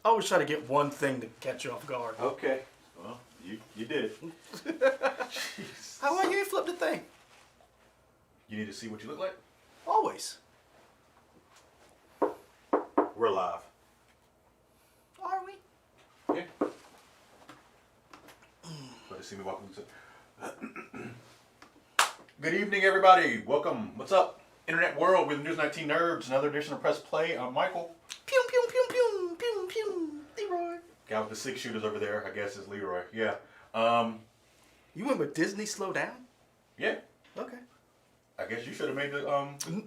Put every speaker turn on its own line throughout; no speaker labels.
I always try to get one thing to catch you off guard.
Okay. Well, you did it.
How about you flip the thing?
You need to see what you look like?
Always.
We're live.
Are we?
Yeah. Better see me walking to. Good evening, everybody. Welcome. What's up, Internet World? We're the News 19 Nerds. Another edition of Press Play. I'm Michael.
Pew, pew, pew, pew, pew, pew. Leroy.
Guy with the 6 shooters over there, I guess, is Leroy. Yeah.
You went with Disney Slow Down?
Yeah.
Okay.
I guess you should have made the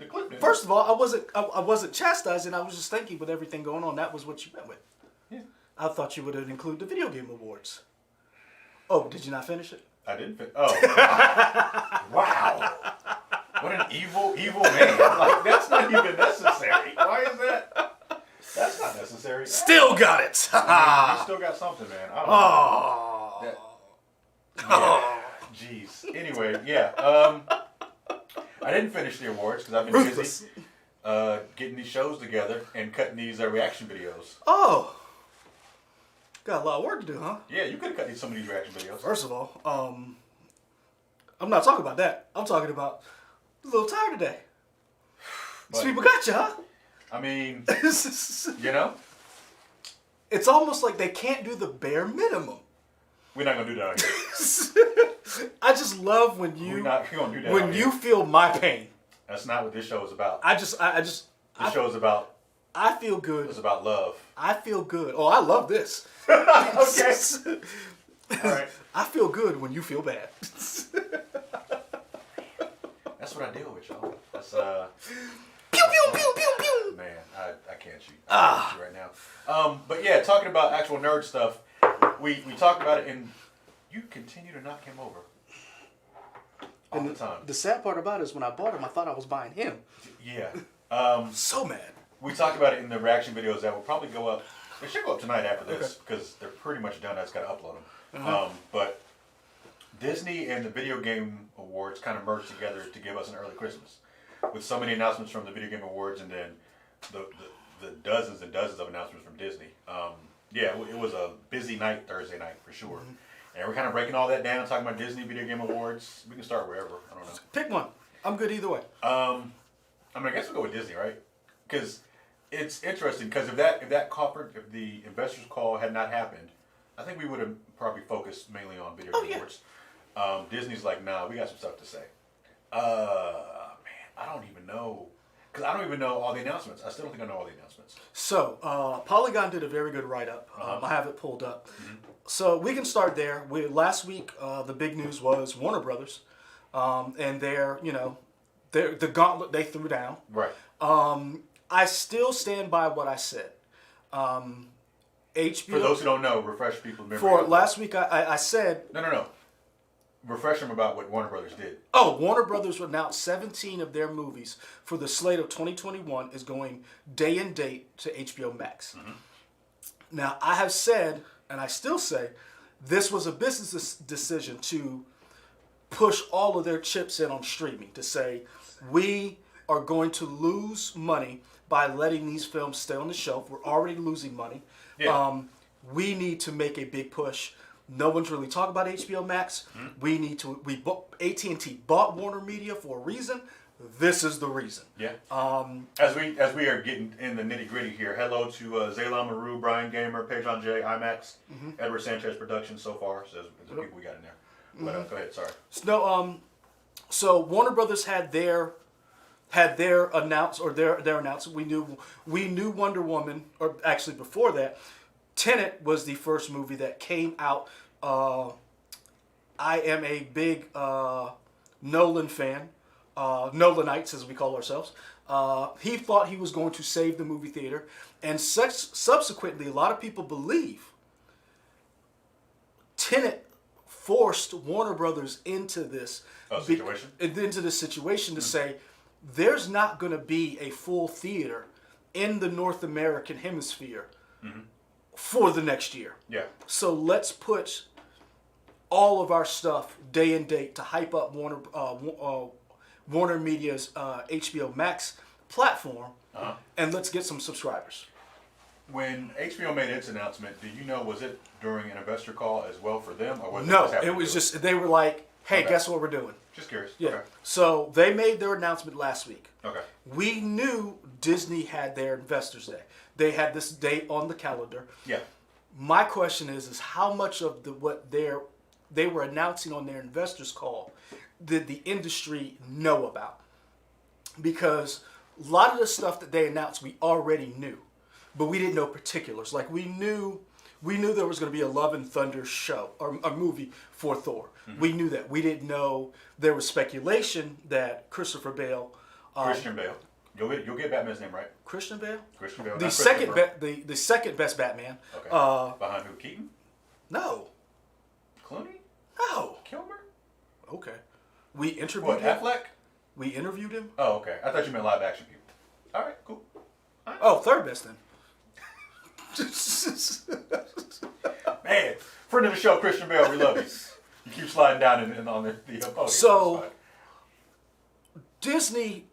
clip. Then.
First of all, I wasn't chastising. I was just thinking with everything going on, that was what you went with.
Yeah.
I thought you would have included the Video Game Awards. Oh, did you not finish it?
I didn't finish. Oh. Wow. What an evil man. Like, that's not even necessary. Why is that? That's not necessary.
Still got it.
I mean, you still got something, man. I don't know. Yeah. Jeez. Anyway, yeah. I didn't finish the awards because I've been busy getting these shows together and cutting these reaction videos.
Oh. Got a lot of work to do, huh?
Yeah, you could have cut some of these reaction videos.
First of all, I'm not talking about that. I'm talking about a little tired today. These people got you, huh?
I mean, you know?
It's almost like they can't do the bare minimum.
We're not going to do that out here.
I just love when you
We're not going to do that
when
out
you
here.
feel my pain.
That's not what this show is about.
This
show is about...
I feel good.
It's about love.
I feel good. Oh, I love this.
Okay. All right.
I feel good when you feel bad.
That's what I deal with, y'all. That's
Pew pew pew pew pew.
man, I can't shoot. I can't shoot right now. But yeah, talking about actual nerd stuff, we talked about it, and you continue to knock him over all the time.
The sad part about it is when I bought him, I thought I was buying him.
Yeah.
So mad.
We talked about it in the reaction videos that will probably go up. They should go up tonight after this because they're pretty much done. I just got to upload them. But Disney and the Video Game Awards kind of merged together to give us an early Christmas with so many announcements from the Video Game Awards and then the dozens and dozens of announcements from Disney. Yeah, it was a busy night Thursday night for sure. And we're kind of breaking all that down, talking about Disney Video Game Awards. We can start wherever. I don't know.
Pick one. I'm good either way.
I mean, I guess we'll go with Disney, right? Because it's interesting. Because if the investors' call had not happened, I think we would have probably focused mainly on Video Game Awards. Disney's like, nah, we got some stuff to say. Man, I don't even know. Because I don't even know all the announcements. I still don't think I know all the announcements.
So, Polygon did a very good write-up. I have it pulled up. So, we can start there. Last week, the big news was Warner Brothers. And the gauntlet they threw down.
Right.
I still stand by what I said. HBO...
For those who don't know, refresh people's memory.
For last week, I said...
No. Refresh them about what Warner Brothers did.
Oh, Warner Brothers announced 17 of their movies for the slate of 2021 is going day and date to HBO Max. Now, I have said, and I still say, this was a business decision to push all of their chips in on streaming, to say, we are going to lose money by letting these films stay on the shelf. We're already losing money.
Yeah.
We need to make a big push. No one's really talking about HBO Max. AT&T bought Warner Media for a reason. This is the reason.
Yeah. As we are getting in the nitty gritty here, hello to Zayla Maru, Brian Gamer, Pedron J, IMAX, Edward Sanchez Productions so far. So there's the people we got in there. But go ahead. Sorry.
So Warner Brothers had their announcement. We knew Wonder Woman, or actually before that, Tenet was the first movie that came out. I am a big Nolan fan, Nolanites as we call ourselves. He thought he was going to save the movie theater, and subsequently, a lot of people believe Tenet forced Warner Brothers into this situation to say there's not going to be a full theater in the North American hemisphere for the next year.
Yeah.
So let's put all of our stuff day and date to hype up Warner Media's HBO Max platform, and let's get some subscribers.
When HBO made its announcement, do you know, was it during an investor call as well for them, or was
No,
it
it was just, they were like, hey,
Okay.
guess what we're doing?
Just curious.
Yeah.
Okay.
So they made their announcement last week.
Okay.
We knew Disney had their Investors Day. They had this date on the calendar.
Yeah.
My question is how much of what they were announcing on their investors call did the industry know about? Because a lot of the stuff that they announced we already knew, but we didn't know particulars. Like we knew there was going to be a Love and Thunder show or a movie for Thor.
Mm-hmm.
We knew that. We didn't know there was speculation that Christopher Bale,
Christian Bale. You'll get Batman's name right.
Christian Bale,
Christian Bale.
the
not
second
Christopher.
the second best Batman.
Okay. Behind who? Keaton?
No,
Clooney?
no.
Kilmer?
Okay, we interviewed
What?
him.
Affleck?
We interviewed him.
Oh, okay. I thought you meant live action people. All right, cool.
Oh, third best then.
Man, friend of the show, Christian Bale, we love you. You keep sliding down and on the podium.
So, Disney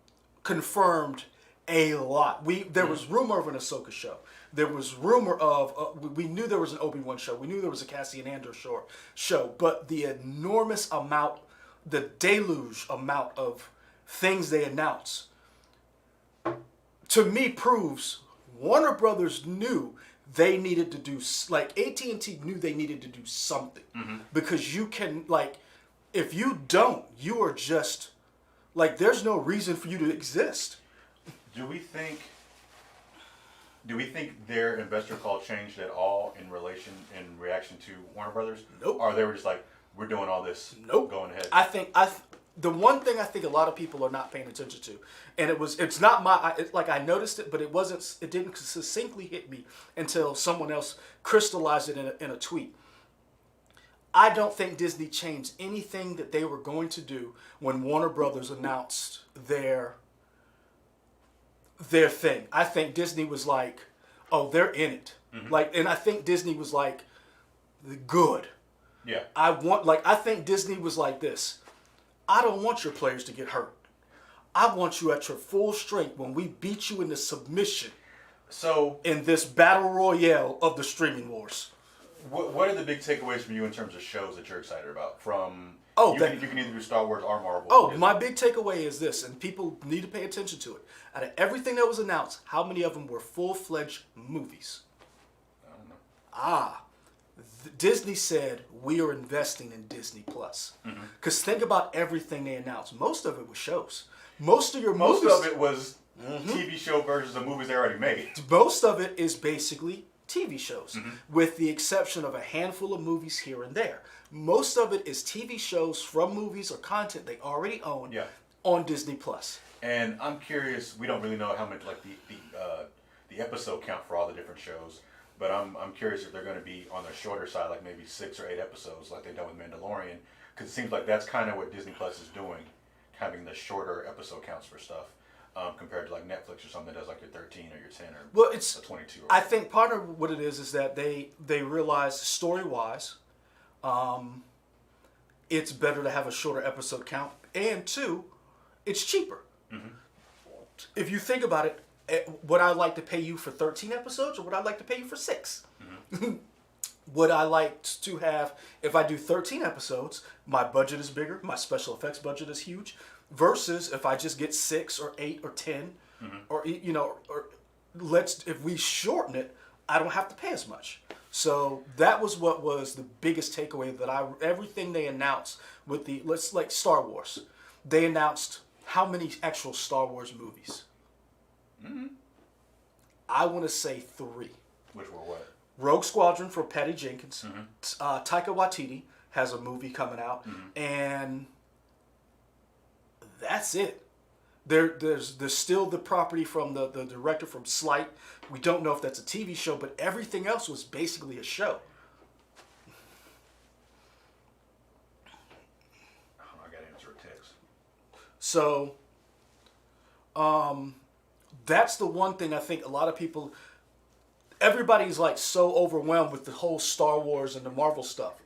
confirmed a lot. There was rumor of an Ahsoka show. There was rumor of we knew there was an Obi-Wan show. We knew there was a Cassian Andor show. But the enormous amount, the deluge amount of things they announced, to me proves Warner Brothers knew they needed to do, like AT&T knew they needed to do something. Because you can, like, if you don't, you are just, like, there's no reason for you to exist.
Do we think their investor call changed at all in reaction to Warner Brothers?
Nope.
Or they were just like, we're doing all this,
Nope.
going ahead?
The one thing I think a lot of people are not paying attention to, and it's not I noticed it, but it didn't succinctly hit me until someone else crystallized it in a tweet. I don't think Disney changed anything that they were going to do when Warner Brothers announced their thing. I think Disney was like, oh, they're in it. And I think Disney was like, good.
Yeah.
I think Disney was like this. I don't want your players to get hurt. I want you at your full strength when we beat you into submission.
So
in this battle royale of the streaming wars.
What are the big takeaways from you in terms of shows that you're excited about? You can either do Star Wars or Marvel.
Oh, my big takeaway is this, and people need to pay attention to it. Out of everything that was announced, how many of them were full-fledged movies?
I don't know.
Disney said, we are investing in Disney+. Because think about everything they announced. Most of it was shows. Most of
it was TV show versions of movies they already made.
Most of it is basically TV shows, with the exception of a handful of movies here and there. Most of it is TV shows from movies or content they already own on Disney+.
And I'm curious, we don't really know how much, like, the episode count for all the different shows. But I'm curious if they're going to be on the shorter side, like maybe 6 or 8 episodes, like they've done with Mandalorian, because it seems like that's kind of what Disney Plus is doing, having the shorter episode counts for stuff, compared to like Netflix or something that does like your 13 or your 10 or
it's
a 22.
I think part of what it is that they realize story wise, it's better to have a shorter episode count, and 2, it's cheaper. If you think about it. Would I like to pay you for 13 episodes, or would I like to pay you for 6? Would I like to have, if I do 13 episodes, my budget is bigger, my special effects budget is huge, versus if I just get 6 or 8 or 10, or if we shorten it, I don't have to pay as much. So that was what was the biggest takeaway everything they announced with like Star Wars. They announced how many actual Star Wars movies. I want to say 3.
Which were what?
Rogue Squadron for Patty Jenkins. Taika Waititi has a movie coming out, and that's it. There's still the property from the director from Slight. We don't know if that's a TV show, but everything else was basically a show.
Oh, I got to answer a text.
So, that's the one thing I think a lot of people, everybody's like so overwhelmed with the whole Star Wars and the Marvel stuff.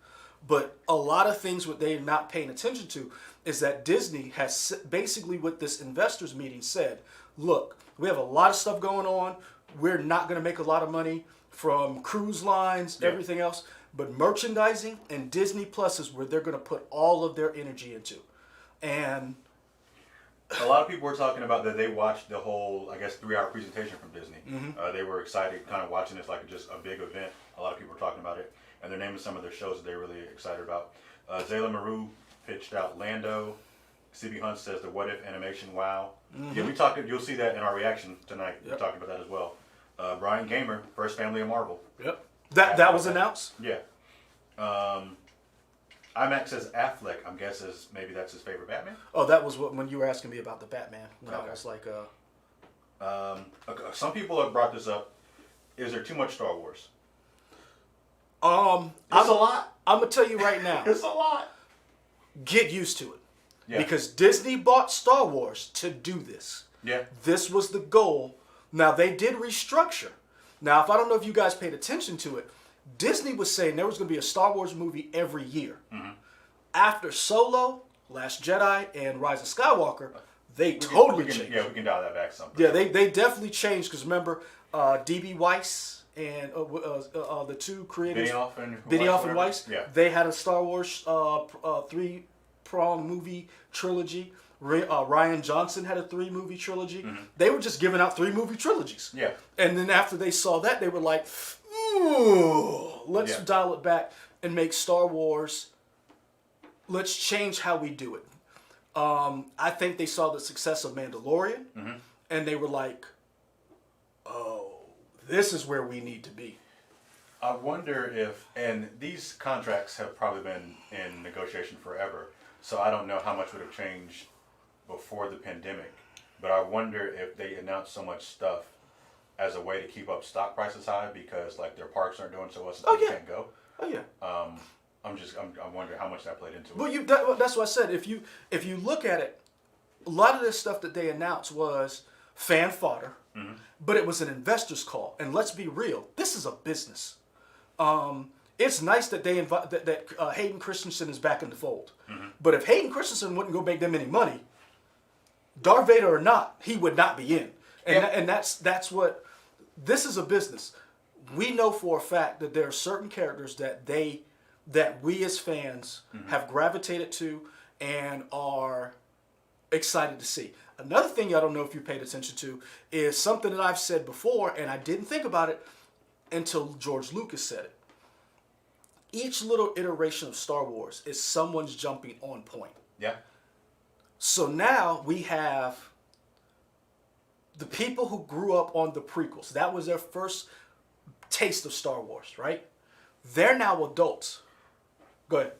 But a lot of things what they're not paying attention to is that Disney has basically with this investors meeting said, look, we have a lot of stuff going on. we're not going to make a lot of money from cruise lines, everything else. But merchandising and Disney Plus is where they're going to put all of their energy into. And
a lot of people were talking about that they watched the whole, I guess, 3-hour presentation from Disney. They were excited kind of watching this like just a big event. A lot of people were talking about it. And they're naming some of their shows that they're really excited about. Zayla Maru pitched out Lando. CB Hunt says the What If animation, wow. Yeah, we talked. You'll see that in our reaction tonight. We're talking about that as well. Brian Gamer, first family of Marvel.
Yep. That was announced?
Yeah. IMAX says Affleck. I'm guessing maybe that's his favorite Batman.
Oh, that was when you were asking me about the Batman. When I was like,
some people have brought this up. Is there too much Star Wars?
It's
a lot.
I'm gonna tell you right now.
It's a lot.
Get used to it.
Yeah.
Because Disney bought Star Wars to do this.
Yeah.
This was the goal. Now, they did restructure. Now, if I don't know if you guys paid attention to it, Disney was saying there was going to be a Star Wars movie every year. After Solo, Last Jedi, and Rise of Skywalker, they totally changed.
Yeah, we can dial that back some.
Yeah, they definitely changed because remember, D.B. Weiss and the two creators, Benioff and Weiss, they had a Star Wars 3-prong movie trilogy. Ryan Johnson had a 3-movie trilogy. They were just giving out 3-movie trilogies.
Yeah.
And then after they saw that, they were like, ooh, let's dial it back and make Star Wars. Let's change how we do it. I think they saw the success of Mandalorian, and they were like, oh, this is where we need to be.
I wonder if, and these contracts have probably been in negotiation forever, so I don't know how much would have changed before the pandemic, but I wonder if they announced so much stuff as a way to keep up stock prices high because like their parks aren't doing so well, so they can't go.
Oh yeah.
I'm wondering how much that played into it.
Well, that's what I said. If you look at it, a lot of this stuff that they announced was fan fodder, but it was an investor's call. And let's be real, this is a business. It's nice that they that Hayden Christensen is back in the fold. But if Hayden Christensen wouldn't go make them any money, Darth Vader or not, he would not be in. And that's what this is a business. We know for a fact that there are certain characters that we as fans have gravitated to and are excited to see. Another thing I don't know if you paid attention to is something that I've said before, and I didn't think about it until George Lucas said it. Each little iteration of Star Wars is someone's jumping on point.
Yeah.
So now we have the people who grew up on the prequels. That was their first taste of Star Wars, right? They're now adults. Go ahead.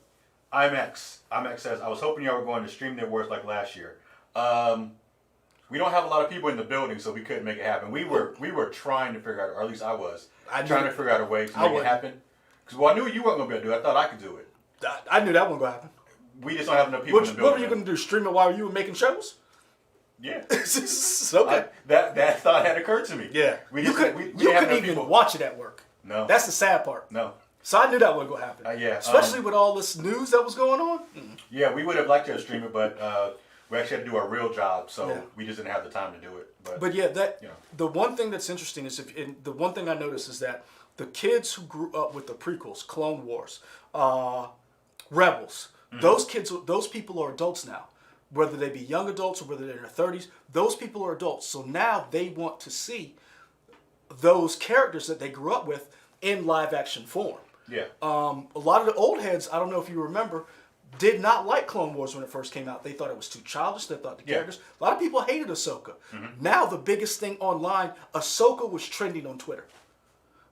IMAX says, I was hoping y'all were going to stream the awards like last year. We don't have a lot of people in the building, so we couldn't make it happen. We were trying to figure out, or at least I was, trying to figure out a way to make it happen. Because I knew you weren't going to be able to do it. I thought I could do it.
I knew that wasn't going to happen.
We just don't have enough people in the building.
What were you going to do? Stream it while you were making shows?
Yeah.
Okay.
That thought had occurred to me.
Yeah.
You
couldn't even watch it at work.
No.
That's the sad part.
No.
So I knew that wasn't going to happen.
Yeah.
Especially with all this news that was going on.
Yeah, we would have liked to stream it, but we actually had to do our real job, so we just didn't have the time to do it.
But yeah, the one thing that's interesting is the one thing I noticed is that the kids who grew up with the prequels, Clone Wars, Rebels, those people are adults now. Whether they be young adults or whether they're in their 30s, those people are adults. So now they want to see those characters that they grew up with in live action form.
Yeah.
A lot of the old heads, I don't know if you remember, did not like Clone Wars when it first came out. They thought it was too childish. They thought the characters... A lot of people hated Ahsoka. Now the biggest thing online, Ahsoka was trending on Twitter.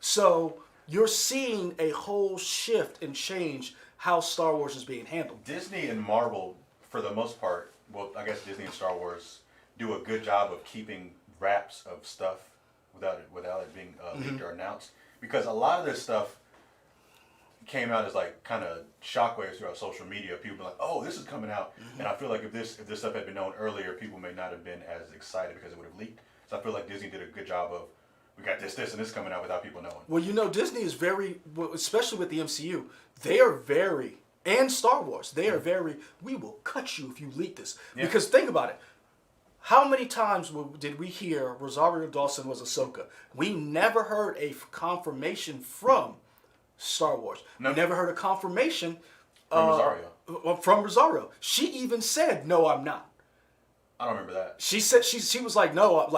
So you're seeing a whole shift and change how Star Wars is being handled.
Disney and Marvel, for the most part, well, I guess Disney and Star Wars do a good job of keeping wraps of stuff without it being leaked or announced. Because a lot of this stuff came out as like kind of shockwaves throughout social media. People were like, "Oh, this is coming out," and I feel like if this stuff had been known earlier, people may not have been as excited because it would have leaked. So I feel like Disney did a good job of we got this, and this coming out without people knowing.
Well, you know, Disney is very, especially with the MCU, they are very, and Star Wars, they are very. We will cut you if you leak this because think about it. How many times did we hear Rosario Dawson was Ahsoka? We never heard a confirmation from Star Wars.
No.
We never heard a confirmation
From Rosario.
From Rosario. She even said, "No, I'm not."
I don't remember that.
She said she was like, "No,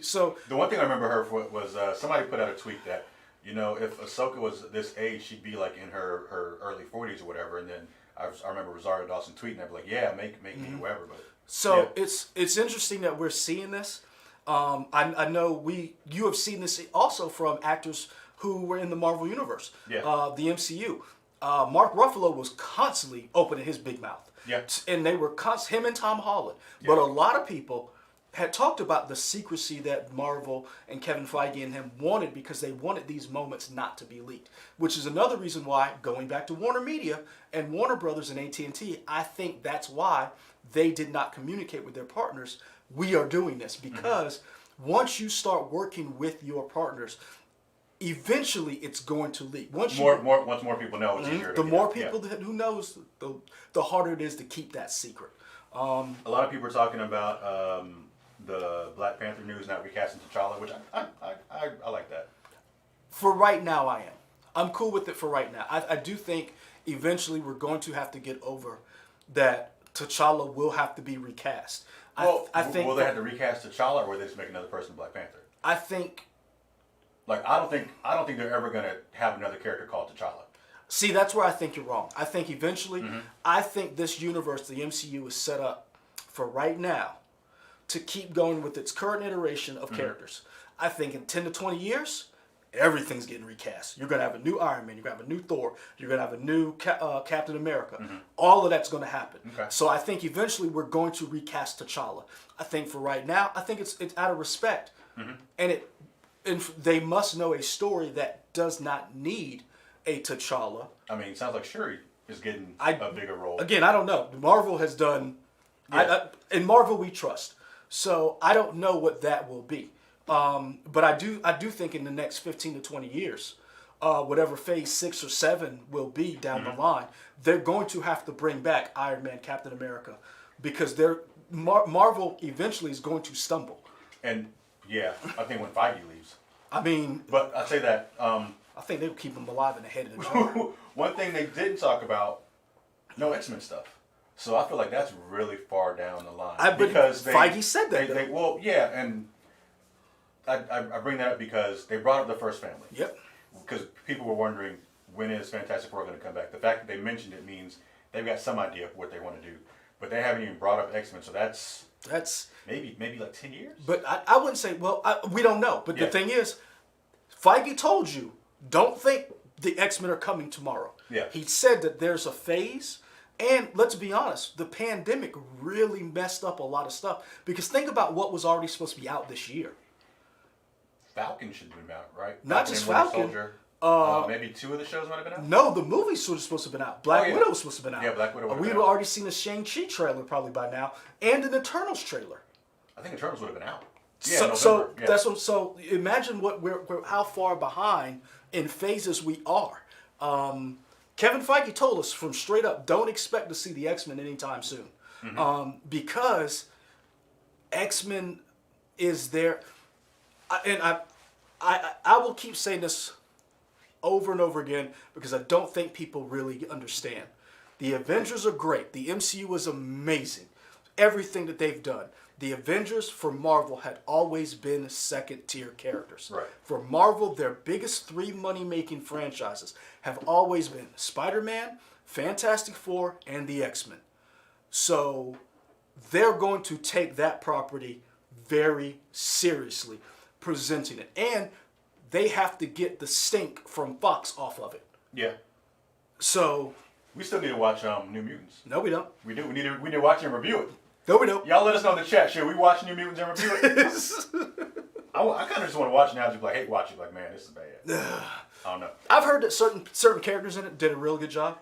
so."
The one thing I remember her for was somebody put out a tweet that, you know, if Ahsoka was this age, she'd be like in her early 40s or whatever. And then I remember Rosario Dawson tweeting, I'd be like, yeah, make me whoever. But
so
yeah.
it's interesting that we're seeing this. I know you have seen this also from actors who were in the Marvel Universe,
Yeah.
The MCU. Mark Ruffalo was constantly opening his big mouth.
Yeah.
And they were him and Tom Holland.
Yeah.
But a lot of people had talked about the secrecy that Marvel and Kevin Feige and him wanted because they wanted these moments not to be leaked, which is another reason why, going back to Warner Media and Warner Brothers and AT&T, I think that's why they did not communicate with their partners, we are doing this. Because once you start working with your partners, eventually it's going to leak. Once more
people know, it's easier.
The more people who knows, the harder it is to keep that secret.
A lot of people are talking about the Black Panther news not recasting T'Challa, which I like that.
For right now, I am. I'm cool with it for right now. I do think eventually we're going to have to get over that T'Challa will have to be recast.
Well,
I think
will they have to recast T'Challa, or will they just make another person Black Panther?
I think.
Like I don't think they're ever gonna have another character called T'Challa.
See, that's where I think you're wrong. I think eventually, I think this universe, the MCU, is set up for right now to keep going with its current iteration of characters. I think in 10 to 20 years, everything's getting recast. You're going to have a new Iron Man. You're going to have a new Thor. You're going to have a new Captain America. All of that's going to happen.
Okay.
So I think eventually we're going to recast T'Challa. I think for right now, I think it's out of respect. And they must know a story that does not need a T'Challa.
I mean, it sounds like Shuri is getting a bigger role.
Again, I don't know. Marvel has done...
Yeah.
In Marvel, we trust. So I don't know what that will be. But I do think in the next 15 to 20 years, whatever phase 6 or 7 will be down the line, they're going to have to bring back Iron Man, Captain America, because Marvel eventually is going to stumble.
And yeah, I think when Feige leaves.
I mean...
But I say that...
I think they'll keep them alive in the head of the jar.
One thing they didn't talk about, no X-Men stuff. So I feel like that's really far down the line.
Because Feige said that.
Well, yeah, and I bring that up because they brought up the first family.
Yep.
Because people were wondering, when is Fantastic Four going to come back? The fact that they mentioned it means they've got some idea of what they want to do. But they haven't even brought up X-Men, so that's maybe like 10 years?
But I wouldn't say, we don't know. But the thing is, Feige told you, don't think the X-Men are coming tomorrow.
Yeah.
He said that there's a phase, and let's be honest, the pandemic really messed up a lot of stuff. Because think about what was already supposed to be out this year.
Falcon should have been out, right?
Not just Falcon.
Maybe 2 of the shows might have been out?
No, the movies were supposed to have been out. Black Widow was supposed to have been out.
Yeah, Black Widow would have
We've
been out.
already seen a Shang-Chi trailer probably by now, and an Eternals trailer.
I think Eternals would have been out.
So imagine how far behind in phases we are. Kevin Feige told us from straight up, don't expect to see the X-Men anytime soon, because X-Men is there, and I will keep saying this over and over again because I don't think people really understand. The Avengers are great. The MCU is amazing. Everything that they've done. The Avengers for Marvel had always been second-tier characters.
Right.
For Marvel, their biggest 3 money-making franchises have always been Spider-Man, Fantastic Four, and the X-Men. So they're going to take that property very seriously, presenting it. And they have to get the stink from Fox off of it.
Yeah.
So...
We still need to watch New Mutants.
No, we don't.
We do. We need to watch and review it.
No, we don't.
Y'all let us know in the chat. Should we watch New Mutants and review it? I kind of just want to watch it now. Just like, hey, watch it. Like, man, this is bad. I don't know.
I've heard that certain characters in it did a real good job.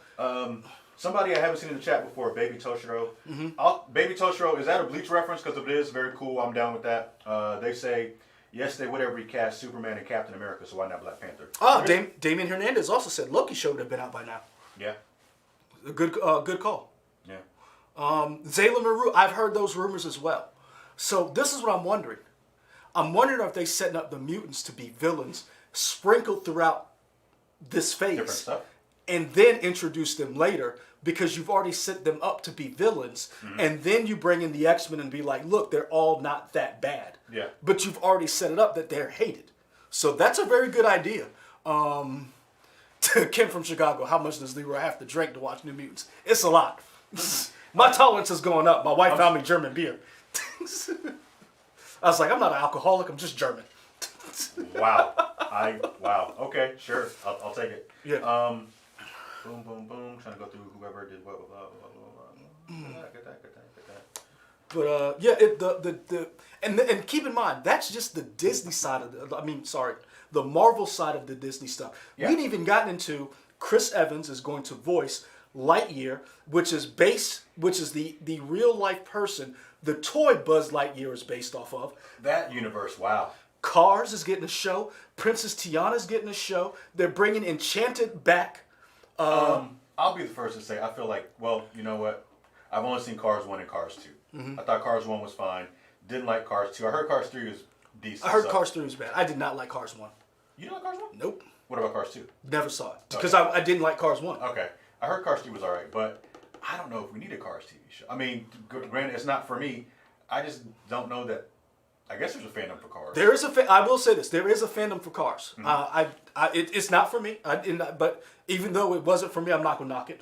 Somebody I haven't seen in the chat before, Baby Toshiro. Baby Toshiro, is that a Bleach reference? Because if it is, very cool. I'm down with that. They say, yes, they would have recast Superman and Captain America, so why not Black Panther?
Oh, Damian Hernandez also said Loki show would have been out by now.
Yeah.
A good call.
Yeah.
Zayla Maru, I've heard those rumors as well. So this is what I'm wondering. I'm wondering if they're setting up the mutants to be villains sprinkled throughout this phase.
Different stuff.
And then introduce them later because you've already set them up to be villains. And then you bring in the X-Men and be like, look, they're all not that bad.
Yeah.
But you've already set it up that they're hated. So that's a very good idea. Kim from Chicago, how much does Leroy have to drink to watch New Mutants? It's a lot. My tolerance is going up. My wife found me German beer. I was like, I'm not an alcoholic. I'm just German.
Wow. Wow. Okay, sure. I'll take it.
Yeah.
Boom, boom, boom. Trying to go through whoever did what. Get that.
But yeah, and keep in mind that's just the Disney side of the Marvel side of the Disney stuff.
Yeah.
We ain't even gotten into Chris Evans is going to voice Lightyear, which is the real life person the toy Buzz Lightyear is based off of.
That universe, wow.
Cars is getting a show. Princess Tiana's getting a show. They're bringing Enchanted back.
I'll be the first to say I feel like, well, you know what? I've only seen Cars 1 and Cars 2. I thought Cars 1 was fine. Didn't like Cars 2. I heard Cars 3 was decent.
I heard Cars 3 was bad. I did not like Cars 1.
You didn't like Cars 1?
Nope.
What about Cars 2?
Never saw it. Because
Okay.
I didn't like Cars 1.
Okay. I heard Cars 2 was alright, but I don't know if we need a Cars TV show. I mean, granted, it's not for me. I just don't know that. I guess there's a fandom for Cars.
There is I will say this. There is a fandom for Cars. It's not for me. But even though it wasn't for me, I'm not going to knock it.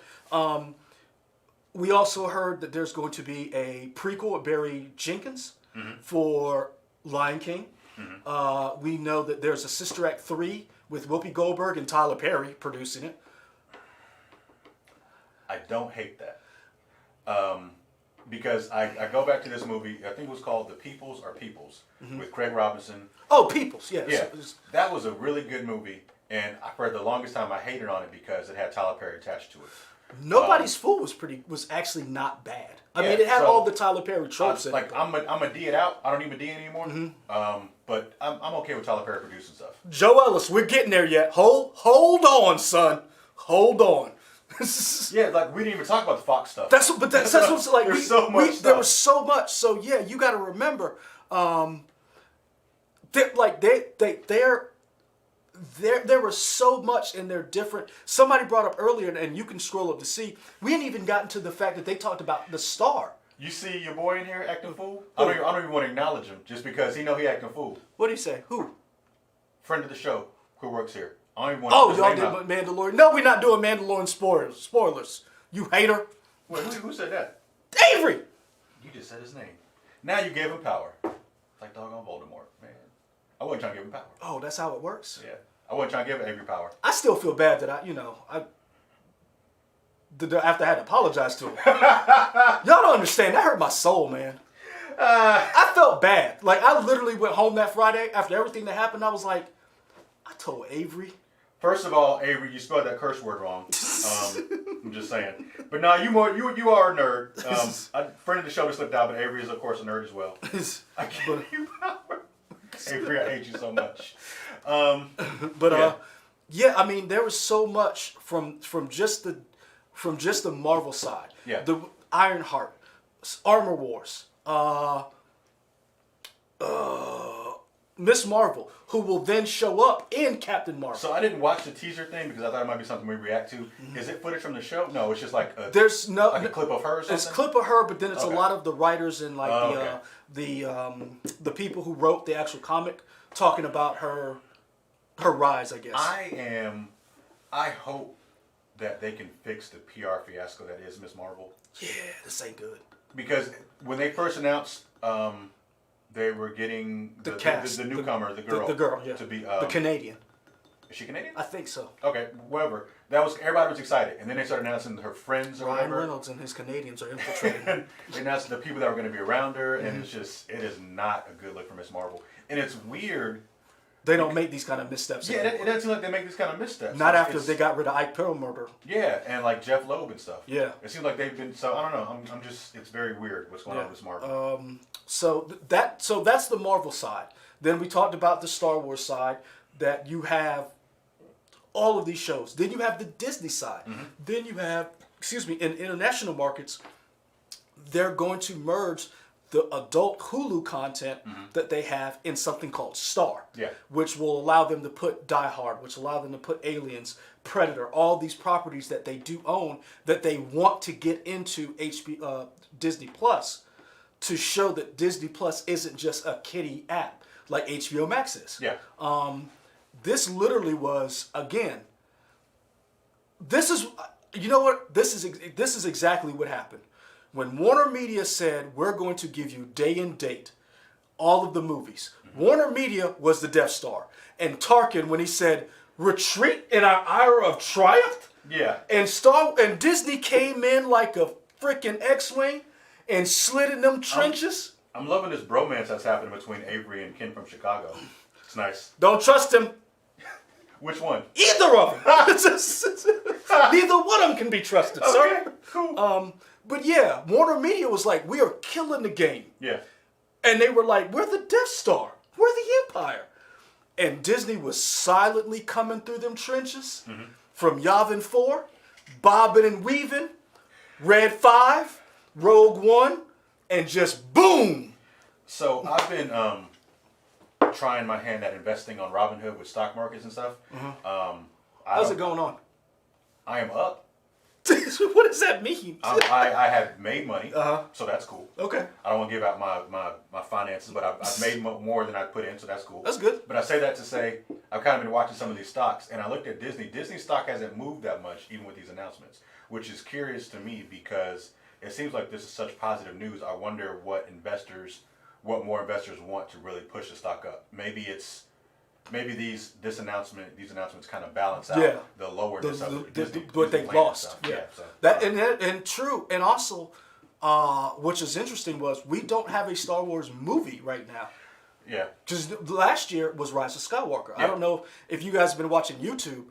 We also heard that there's going to be a prequel with Barry Jenkins for Lion King. We know that there's a Sister Act 3 with Whoopi Goldberg and Tyler Perry producing it.
I don't hate that. Because I go back to this movie, I think it was called The Peoples Are Peoples, with Craig Robinson.
Oh, Peoples, yes.
Yeah, that was a really good movie, and for the longest time I hated on it because it had Tyler Perry attached to it.
Nobody's Fool was actually not bad. I
Yeah,
mean, it had
so,
all the Tyler Perry tropes in it.
I'm a D it out. I don't even D anymore. But I'm okay with Tyler Perry producing stuff.
Joe Ellis, we're getting there yet. Hold on, son. Hold on.
Yeah, like we didn't even talk about the Fox stuff.
That's what's like.
There's so much stuff.
There was so much. So yeah, you got to remember, there was so much in their different. Somebody brought up earlier, and you can scroll up to see. We ain't even gotten to the fact that they talked about the star.
You see your boy in here acting fool? I don't even want to acknowledge him just because he acting fool.
What do you say? Who?
Friend of the show who works here. I don't even want to
Oh, y'all did Mandalorian. No, we're not doing Mandalorian spoilers. You hater.
Wait, who said that?
Avery.
You just said his name. Now you gave him power. It's like doggone Voldemort, man. I wasn't trying to give him power.
Oh, that's how it works.
Yeah, I wasn't trying to give Avery power.
I still feel bad that after I had to apologize to him. Y'all don't understand. That hurt my soul, man. I felt bad. Like, I literally went home that Friday after everything that happened. I was like, I told Avery.
First of all, Avery, you spelled that curse word wrong. I'm just saying. But no, you are a nerd. A friend of the show that slipped out, but Avery is of course a nerd as well. I give you power. Avery, I hate you so much.
Yeah, I mean, there was so much from just the Marvel side.
Yeah.
The Ironheart, Armor Wars, Miss Marvel, who will then show up in Captain Marvel.
So I didn't watch the teaser thing because I thought it might be something we react to. Is it footage from the show? No, it's just like a clip of her or something?
It's a clip of her, but then it's
Okay.
a lot of the writers and like the people who wrote the actual comic talking about her rise, I guess.
I hope that they can fix the PR fiasco that is Miss Marvel.
Yeah, this ain't good.
Because when they first announced they were getting
The cast,
the newcomer, the girl.
The girl, yeah.
To be
the Canadian.
Is she Canadian?
I think so.
Okay, whatever. Everybody was excited. And then they started announcing her friends or
Ryan
whatever.
Reynolds and his Canadians are infiltrating her.
And they announced the people that were going to be around her, and it is not a good look for Miss Marvel. And it's weird.
They don't make these kind of missteps.
Yeah, it doesn't seem like they make these kind of missteps.
Not after they got rid of Ike Perlmutter.
Yeah, and like Jeff Loeb and stuff.
Yeah.
It seems like they've been, so I don't know. I'm just, it's very weird what's going on with Miss Marvel.
So that's the Marvel side. Then we talked about the Star Wars side, that you have all of these shows. Then you have the Disney side. Then you have, in international markets, they're going to merge the adult Hulu content that they have in something called Star,
Yeah.
which will allow them to put Die Hard, which allow them to put Aliens, Predator, all these properties that they do own that they want to get into Disney Plus to show that Disney Plus isn't just a kiddie app like HBO Max is.
Yeah.
This literally was, again, this is, you know what? This is exactly what happened. When Warner Media said, we're going to give you day and date all of the movies, Warner Media was the Death Star. And Tarkin, when he said, retreat in our hour of triumph,
Yeah.
and Disney came in like a freaking X-Wing and slid in them trenches.
I'm loving this bromance that's happening between Avery and Ken from Chicago. It's nice.
Don't trust him.
Which one?
Either of them. Neither one of them can be trusted, sir.
Okay, cool.
But yeah, Warner Media was like, we are killing the game.
Yeah.
And they were like, we're the Death Star. We're the Empire. And Disney was silently coming through them trenches from Yavin 4, bobbing and weaving, Red 5, Rogue One, and just boom.
So I've been trying my hand at investing on Robinhood with stock markets and stuff.
How's it going on?
I am up.
What does that mean?
I have made money, so that's cool.
Okay.
I don't want to give out my finances, but I've made more than I put in, so that's cool.
That's good.
But I say that to say I've kind of been watching some of these stocks, and I looked at Disney. Disney stock hasn't moved that much, even with these announcements, which is curious to me because it seems like this is such positive news. I wonder what more investors want to really push the stock up. Maybe these announcements kind of balance out the lowerness of Disney,
what they lost.
Yeah. So,
that and true, and also, which is interesting was we don't have a Star Wars movie right now.
Yeah.
Because last year was Rise of Skywalker.
Yeah.
I don't know if you guys have been watching YouTube.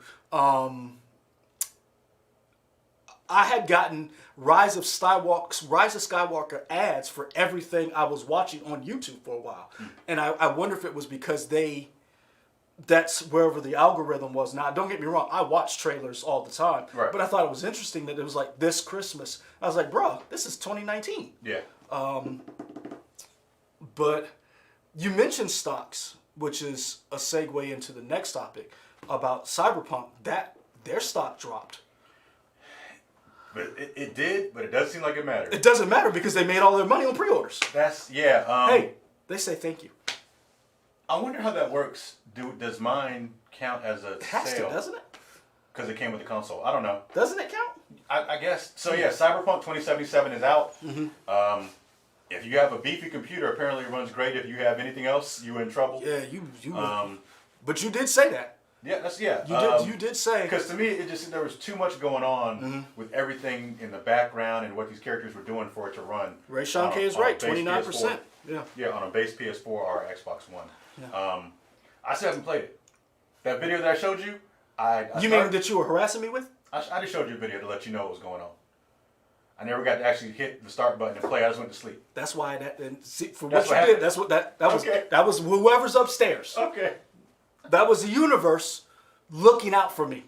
I had gotten Rise of Skywalker ads for everything I was watching on YouTube for a while, and I wonder if it was because that's wherever the algorithm was. Now, don't get me wrong, I watch trailers all the time,
right.
But I thought it was interesting that it was like this Christmas. I was like, bro, this is 2019.
Yeah.
But you mentioned stocks, which is a segue into the next topic about Cyberpunk. That their stock dropped.
But it did, but it does seem like it mattered.
It doesn't matter because they made all their money on pre-orders.
Hey,
they say thank you.
I wonder how that works. Does mine count as a
It has
sale?
to, doesn't it?
Because it came with the console. I don't know.
Doesn't it count?
I guess. So yeah, Cyberpunk 2077 is out. If you have a beefy computer, apparently it runs great. If you have anything else, you're in trouble.
Yeah, you. But you did say that.
Yeah,
You did say.
Because to me, there was too much going on with everything in the background and what these characters were doing for it to run.
Ray Sean K is right, 29%.
Yeah, on a base PS4 or Xbox One.
Yeah.
I still haven't played it. That video that I showed you,
You mean that you were harassing me with?
I just showed you a video to let you know what was going on. I never got to actually hit the start button and play. I just went to sleep.
That's why that. And see, for
That's
what
what
you did, that's what that was.
Okay.
That was whoever's upstairs.
Okay.
That was the universe looking out for me.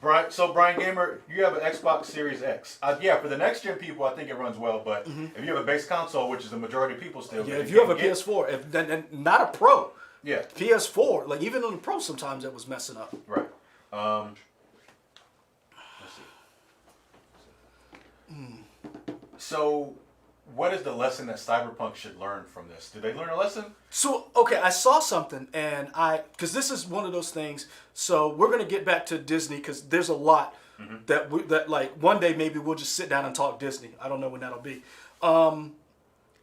Brian Gamer, you have an Xbox Series X. For the next gen people, I think it runs well. But if you have a base console, which is the majority of people still,
if you have a PS4, and not a Pro,
yeah,
PS4, like even on the Pro, sometimes it was messing up.
Right. Let's see. So, what is the lesson that Cyberpunk should learn from this? Did they learn a lesson?
So, okay, I saw something, and because this is one of those things, so we're going to get back to Disney, because there's a lot that like, one day maybe we'll just sit down and talk Disney. I don't know when that'll be.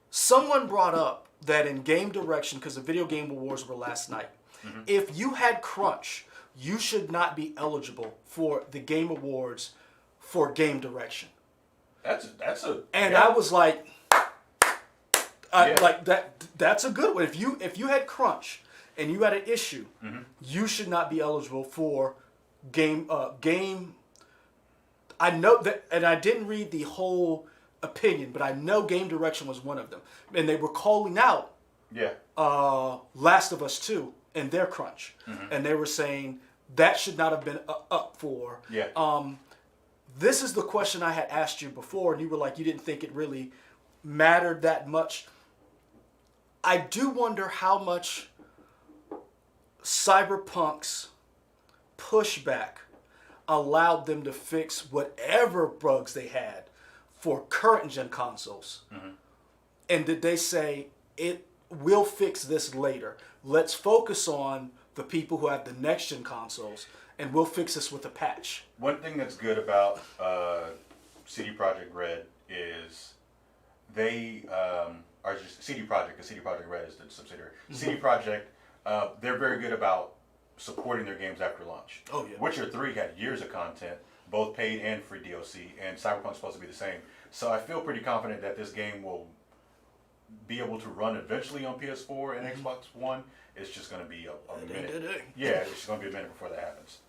Someone brought up that in game direction, because the Video Game Awards were last night, if you had crunch, you should not be eligible for the Game Awards for game direction.
That's a.
And
yeah.
I was like,
Yeah.
like that. That's a good one. If you had crunch and you had an issue, you should not be eligible for game. I know that, and I didn't read the whole opinion, but I know game direction was one of them, and they were calling out.
Yeah.
Last of Us 2 and their crunch, and they were saying that should not have been up for.
Yeah.
This is the question I had asked you before, and you were like, you didn't think it really mattered that much. I do wonder how much Cyberpunk's pushback allowed them to fix whatever bugs they had for current gen consoles. And did they say, we'll fix this later. Let's focus on the people who have the next gen consoles, and we'll fix this with a patch.
One thing that's good about CD Projekt Red is they are just CD Projekt, because CD Projekt Red is the subsidiary. CD Projekt, they're very good about supporting their games after launch.
Oh, yeah.
Witcher 3 had years of content, both paid and free DLC, and Cyberpunk's supposed to be the same. So I feel pretty confident that this game will be able to run eventually on PS4 and Xbox One. It's just going to be a minute. Yeah, it's just going to be a minute before that happens.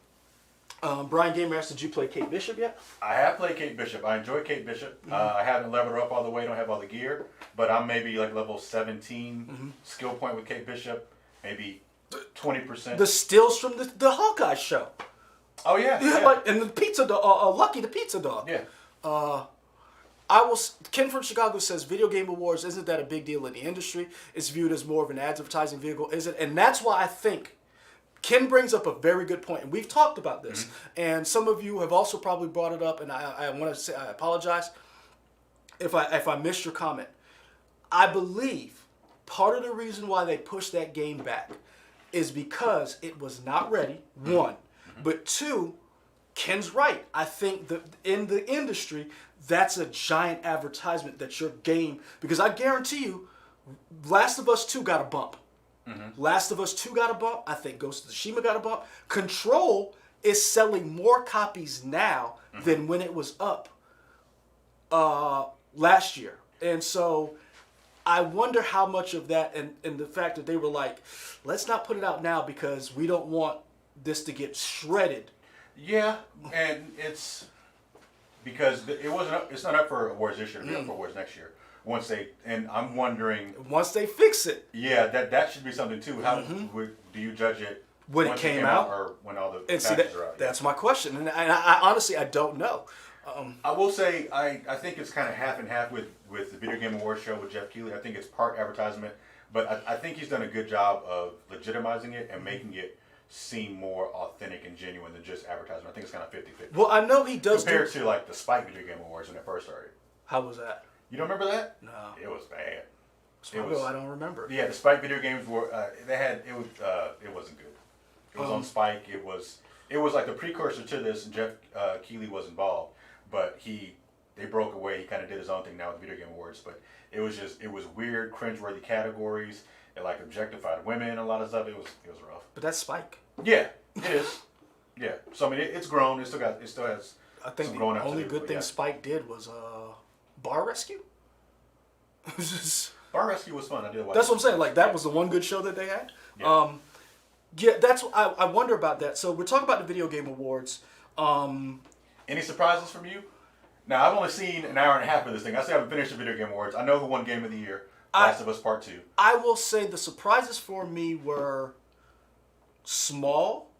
Brian Game Master, did you play Kate Bishop yet?
I have played Kate Bishop. I enjoy Kate Bishop. I haven't leveled her up all the way. Don't have all the gear, but I'm maybe like level 17 skill point with Kate Bishop. Maybe 20%.
The stills from the Hawkeye show.
Oh yeah.
Like, and the pizza dog, Lucky the pizza dog.
Yeah.
Ken from Chicago says, video game awards, isn't that a big deal in the industry? It's viewed as more of an advertising vehicle, is it? And that's why I think Ken brings up a very good point, and we've talked about this, and some of you have also probably brought it up, and I want to say, I apologize if I missed your comment. I believe part of the reason why they pushed that game back is because it was not ready, one, but two, Ken's right. I think that in the industry, that's a giant advertisement that your game, because I guarantee you, Last of Us 2 got a bump. Last of Us 2 got a bump. I think Ghost of Tsushima got a bump. Control is selling more copies now than when it was up last year. And so I wonder how much of that, and the fact that they were like, let's not put it out now because we don't want this to get shredded.
Yeah, and it's because it's not up for awards this year. It'll be up for awards next year. And I'm wondering,
once they fix it.
Yeah, that should be something too. How do you judge it
when it came out,
or when all the patches are out?
That's my question, and I honestly I don't know.
I will say I think it's kind of half and half with the Video Game Awards show with Jeff Keighley. I think it's part advertisement, but I think he's done a good job of legitimizing it and making it seem more authentic and genuine than just advertisement. I think it's kind of 50-50.
Well, I know he does
compared to like the Spike Video Game Awards when it first started.
How was that?
You don't remember that?
No.
It was bad.
I don't remember.
Yeah, the Spike video games were it wasn't good. It was on Spike. It was like the precursor to this, and Jeff Keighley was involved, but they broke away. He kind of did his own thing now with Video Game Awards, but it was weird, cringeworthy categories. It like objectified women, a lot of stuff. It was rough.
But that's Spike.
Yeah, it is. Yeah. So I mean, it's grown. It still has.
I think
some
the
growing up
only
to do,
good
but
thing
yeah.
Spike did was Bar Rescue. It was just,
Bar Rescue was fun. I did watch.
that's what I'm saying. Like that was the one good show that they had.
Yeah.
That's I wonder about that. So we're talking about the Video Game Awards.
Any surprises from you? Now I've only seen an hour and a half of this thing. I still haven't finished the Video Game Awards. I know who won Game of the Year. Last of Us Part 2.
I will say the surprises for me were small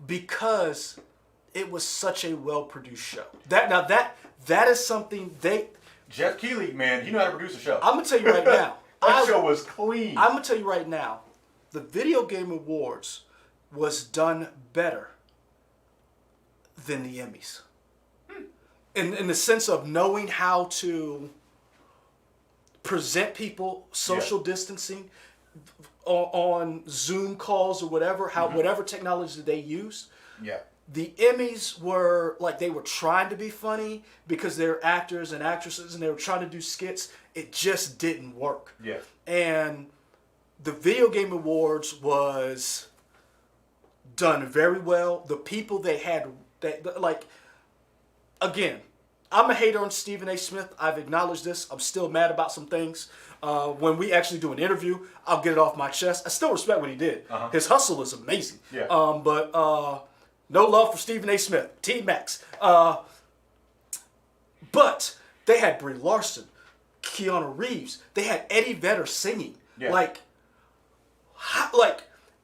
because it was such a well-produced show. That is something
Jeff Keighley, man, he know how to produce a show.
I'm gonna tell you right now.
That show was clean.
I'm gonna tell you right now, the Video Game Awards was done better than the Emmys. In the sense of knowing how to present people, social distancing, on Zoom calls or whatever, whatever technology they used.
Yeah.
The Emmys were like they were trying to be funny because they're actors and actresses and they were trying to do skits. It just didn't work.
Yeah.
And the Video Game Awards was done very well. The people they had, again, I'm a hater on Stephen A. Smith. I've acknowledged this. I'm still mad about some things. When we actually do an interview, I'll get it off my chest. I still respect what he did. His hustle is amazing.
Yeah.
But no love for Stephen A. Smith. T-Max. But they had Brie Larson, Keanu Reeves. They had Eddie Vedder singing.
Yeah.
Like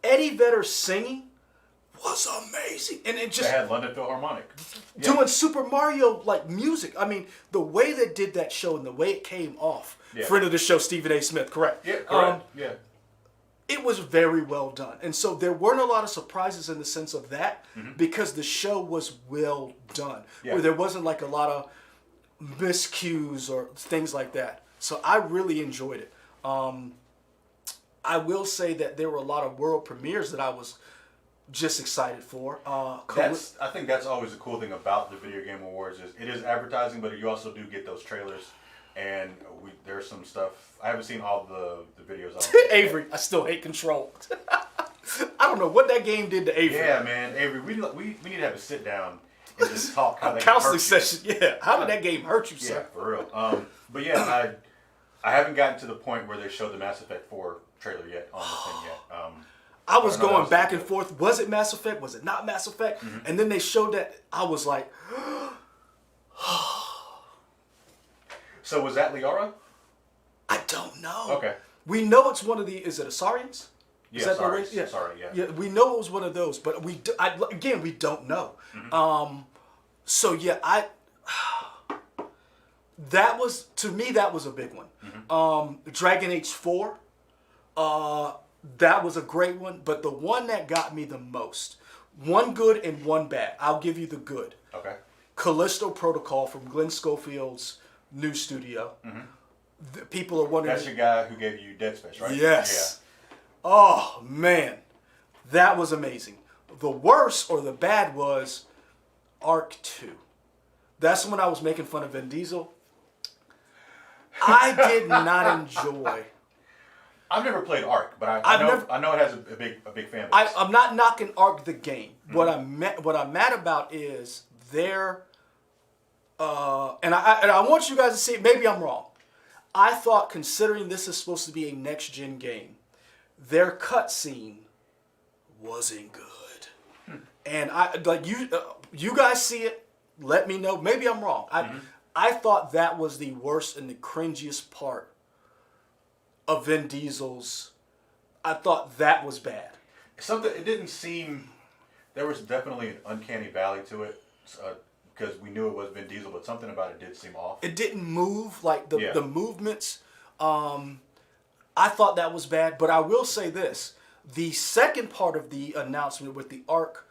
Eddie Vedder singing was amazing, and it
They
just
had London Philharmonic.
doing Super Mario like music. I mean, the way they did that show and the way it came off.
Yeah.
Friend of the show, Stephen A. Smith, correct?
Yeah, correct. Yeah.
It was very well done, and so there weren't a lot of surprises in the sense of that because the show was well done,
Yeah.
where there wasn't like a lot of miscues or things like that. So I really enjoyed it. I will say that there were a lot of world premieres that I was just excited for.
I think that's always the cool thing about the Video Game Awards is it is advertising, but you also do get those trailers, and there's some stuff. I haven't seen all the videos on
Avery, I still hate Control. I don't know what that game did to Avery.
Yeah, man, Avery, we need to have a sit down and just talk how
A
that
counseling
hurt you.
session. Yeah, how did that game hurt you,
Yeah,
sir?
for real. But yeah, I haven't gotten to the point where they showed the Mass Effect 4 trailer yet on the thing yet.
I was
I don't know,
going
that was
back
so
and
good.
forth. Was it Mass Effect? Was it not Mass Effect? And then they showed that. I was like,
So was that Liara?
I don't know.
Okay.
We know it's one of the. Is it Asarians?
Yeah,
Is that the
sorry.
race? Yeah.
Sorry, yeah.
Yeah, we know it was one of those, but we don't know. So yeah, that was to me that was a big one. Dragon Age 4, that was a great one, but the one that got me the most, one good and one bad. I'll give you the good.
Okay.
Callisto Protocol from Glenn Schofield's new studio. People are wondering.
That's your guy who gave you Dead Space, right?
Yes. Oh man, that was amazing. The worst or the bad was Arc 2. That's when I was making fun of Vin Diesel. I did not enjoy.
I've never played Ark, but I know it has a big fan base.
I'm not knocking Arc the game. What I'm mad about is their. And I want you guys to see. Maybe I'm wrong. I thought, considering this is supposed to be a next gen game, their cutscene wasn't good. And I like you guys see it. Let me know. Maybe I'm wrong. I thought that was the worst and the cringiest part of Vin Diesel's. I thought that was bad.
It didn't seem. There was definitely an uncanny valley to it because we knew it was Vin Diesel, but something about it did seem off.
It didn't move like the movements. I thought that was bad, but I will say this: the second part of the announcement with the Arc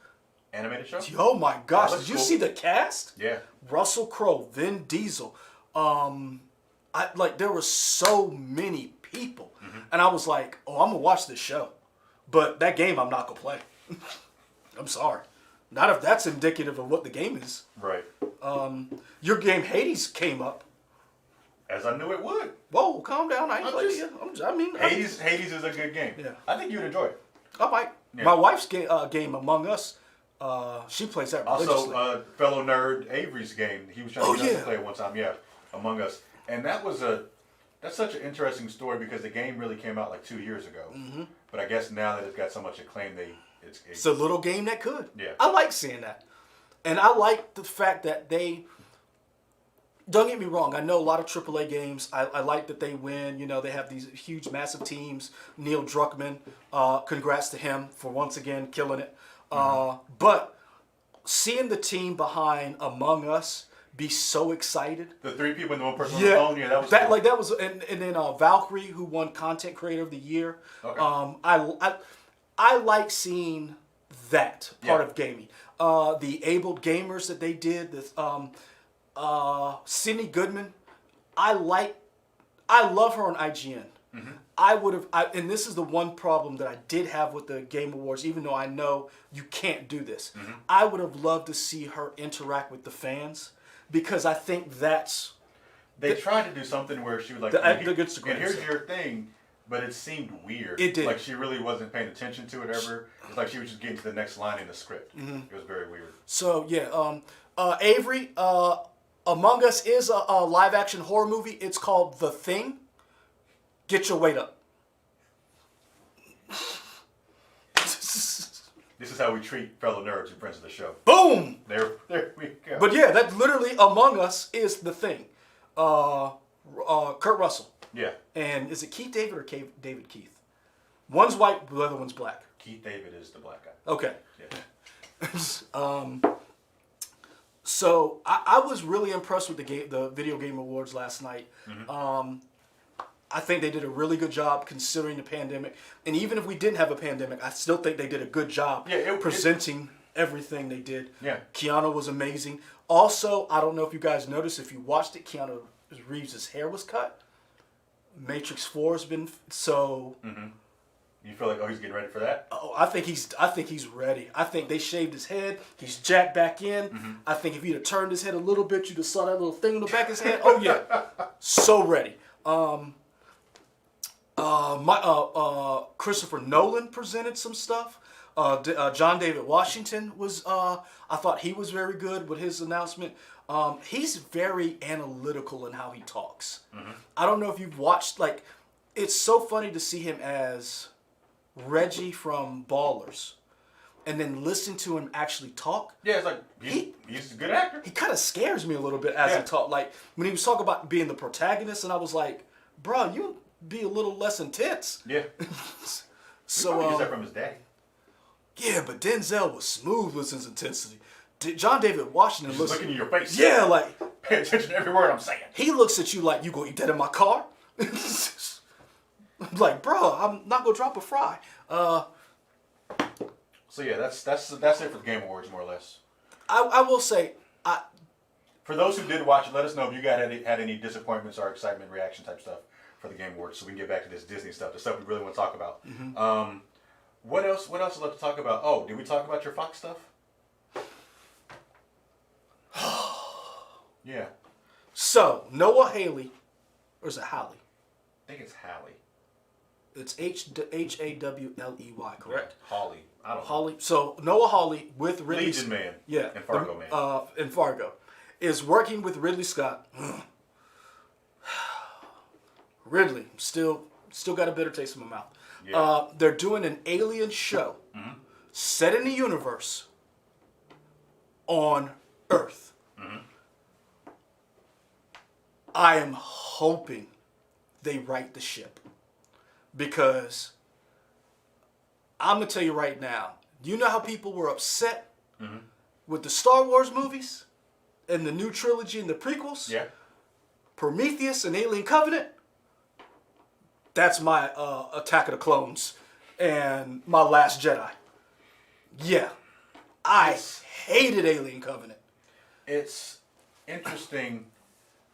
Animated show?
Oh my gosh!
That
Did
looks
you
cool.
see the cast?
Yeah.
Russell Crowe, Vin Diesel. There were so many people, and I was like, "Oh, I'm gonna watch this show," but that game I'm not gonna play. I'm sorry, not if that's indicative of what the game is.
Right.
Your game Hades came up.
As I knew it would.
Whoa, calm down! I ain't
I'm
played
just-
it.
Hades is a good game.
Yeah.
I think you'd enjoy it.
I might.
Yeah.
My wife's game Among Us. She plays that religiously.
Also, fellow nerd Avery's game. He was trying to get us to play it one time. Yeah, Among Us, and that's such an interesting story because the game really came out like 2 years ago. But I guess now that it's got so much acclaim,
It's a little game that could.
Yeah.
I like seeing that. And I like the fact that they, don't get me wrong, I know a lot of AAA games. I like that they win. You know, they have these huge, massive teams. Neil Druckmann, congrats to him for once again killing it. But seeing the team behind Among Us be so excited.
The three people and the one person on the phone. Yeah, that was cool.
That was, and then Valkyrie, who won Content Creator of the Year.
Okay.
I like seeing that part
Yeah.
of gaming. The Abled Gamers that they did, this Sydney Goodman, I love her on IGN. And this is the one problem that I did have with the Game Awards, even though I know you can't do this. I would have loved to see her interact with the fans because I think that's
They tried to do something where she was like,
The
and
Instagram
here's
stuff.
your thing, but it seemed weird.
It did.
Like she really wasn't paying attention to it ever. It's like she was just getting to the next line in the script. It was very weird.
So yeah, Avery, Among Us is a live action horror movie. It's called The Thing. Get your weight up.
This is how we treat fellow nerds and friends of the show.
Boom.
There we go.
But yeah, that literally Among Us is The Thing. Kurt Russell.
Yeah.
And is it Keith David or David Keith? One's white, the other one's black.
Keith David is the black guy.
Okay.
Yeah.
So I was really impressed with the video game awards last night. I think they did a really good job considering the pandemic. And even if we didn't have a pandemic, I still think they did a good job presenting everything they did.
Yeah.
Keanu was amazing. Also, I don't know if you guys noticed, if you watched it, Keanu Reeves' hair was cut. Matrix 4 has been so.
You feel like, he's getting ready for that?
Oh, I think he's ready. I think they shaved his head. He's jacked back in. I think if he'd have turned his head a little bit, you'd have saw that little thing on the back of his head. Oh yeah, so ready. Christopher Nolan presented some stuff. John David Washington was. I thought he was very good with his announcement. He's very analytical in how he talks. I don't know if you've watched. Like, it's so funny to see him as Reggie from Ballers, and then listen to him actually talk.
Yeah, it's like he's a good actor.
He kind of scares me a little bit as he talked. Like when he was talking about being the protagonist, and I was like, "Bro, you be a little less intense."
Yeah.
So
he gets that from his daddy.
Yeah, but Denzel was smooth with his intensity. John David Washington
He's looking in your face.
Yeah, like
pay attention to every word I'm saying.
He looks at you like, "You gonna eat that in my car?" Like, bro, I'm not gonna drop a fry.
So yeah, that's it for the Game Awards, more or less.
I will say,
for those who did watch it, let us know if you had any disappointments or excitement, reaction type stuff for the Game Awards, so we can get back to this Disney stuff, the stuff we really want to talk about. What else? What else I'd love to talk about? Oh, did we talk about your Fox stuff? Yeah.
So Noah Hawley, or is it Hawley?
I think it's Hallie.
It's Hawley, correct?
Hawley. I don't know.
Hawley. So Noah Hawley with Ridley.
Legion Man.
Yeah.
And Fargo Man.
And Fargo is working with Ridley Scott. Ridley still got a bitter taste in my mouth. Yeah. They're doing an alien show set in the universe on Earth. I am hoping they right the ship. Because I'm going to tell you right now, you know how people were upset with the Star Wars movies and the new trilogy and the prequels?
Yeah.
Prometheus and Alien Covenant? That's my Attack of the Clones and my Last Jedi. Yeah. I hated Alien Covenant.
It's interesting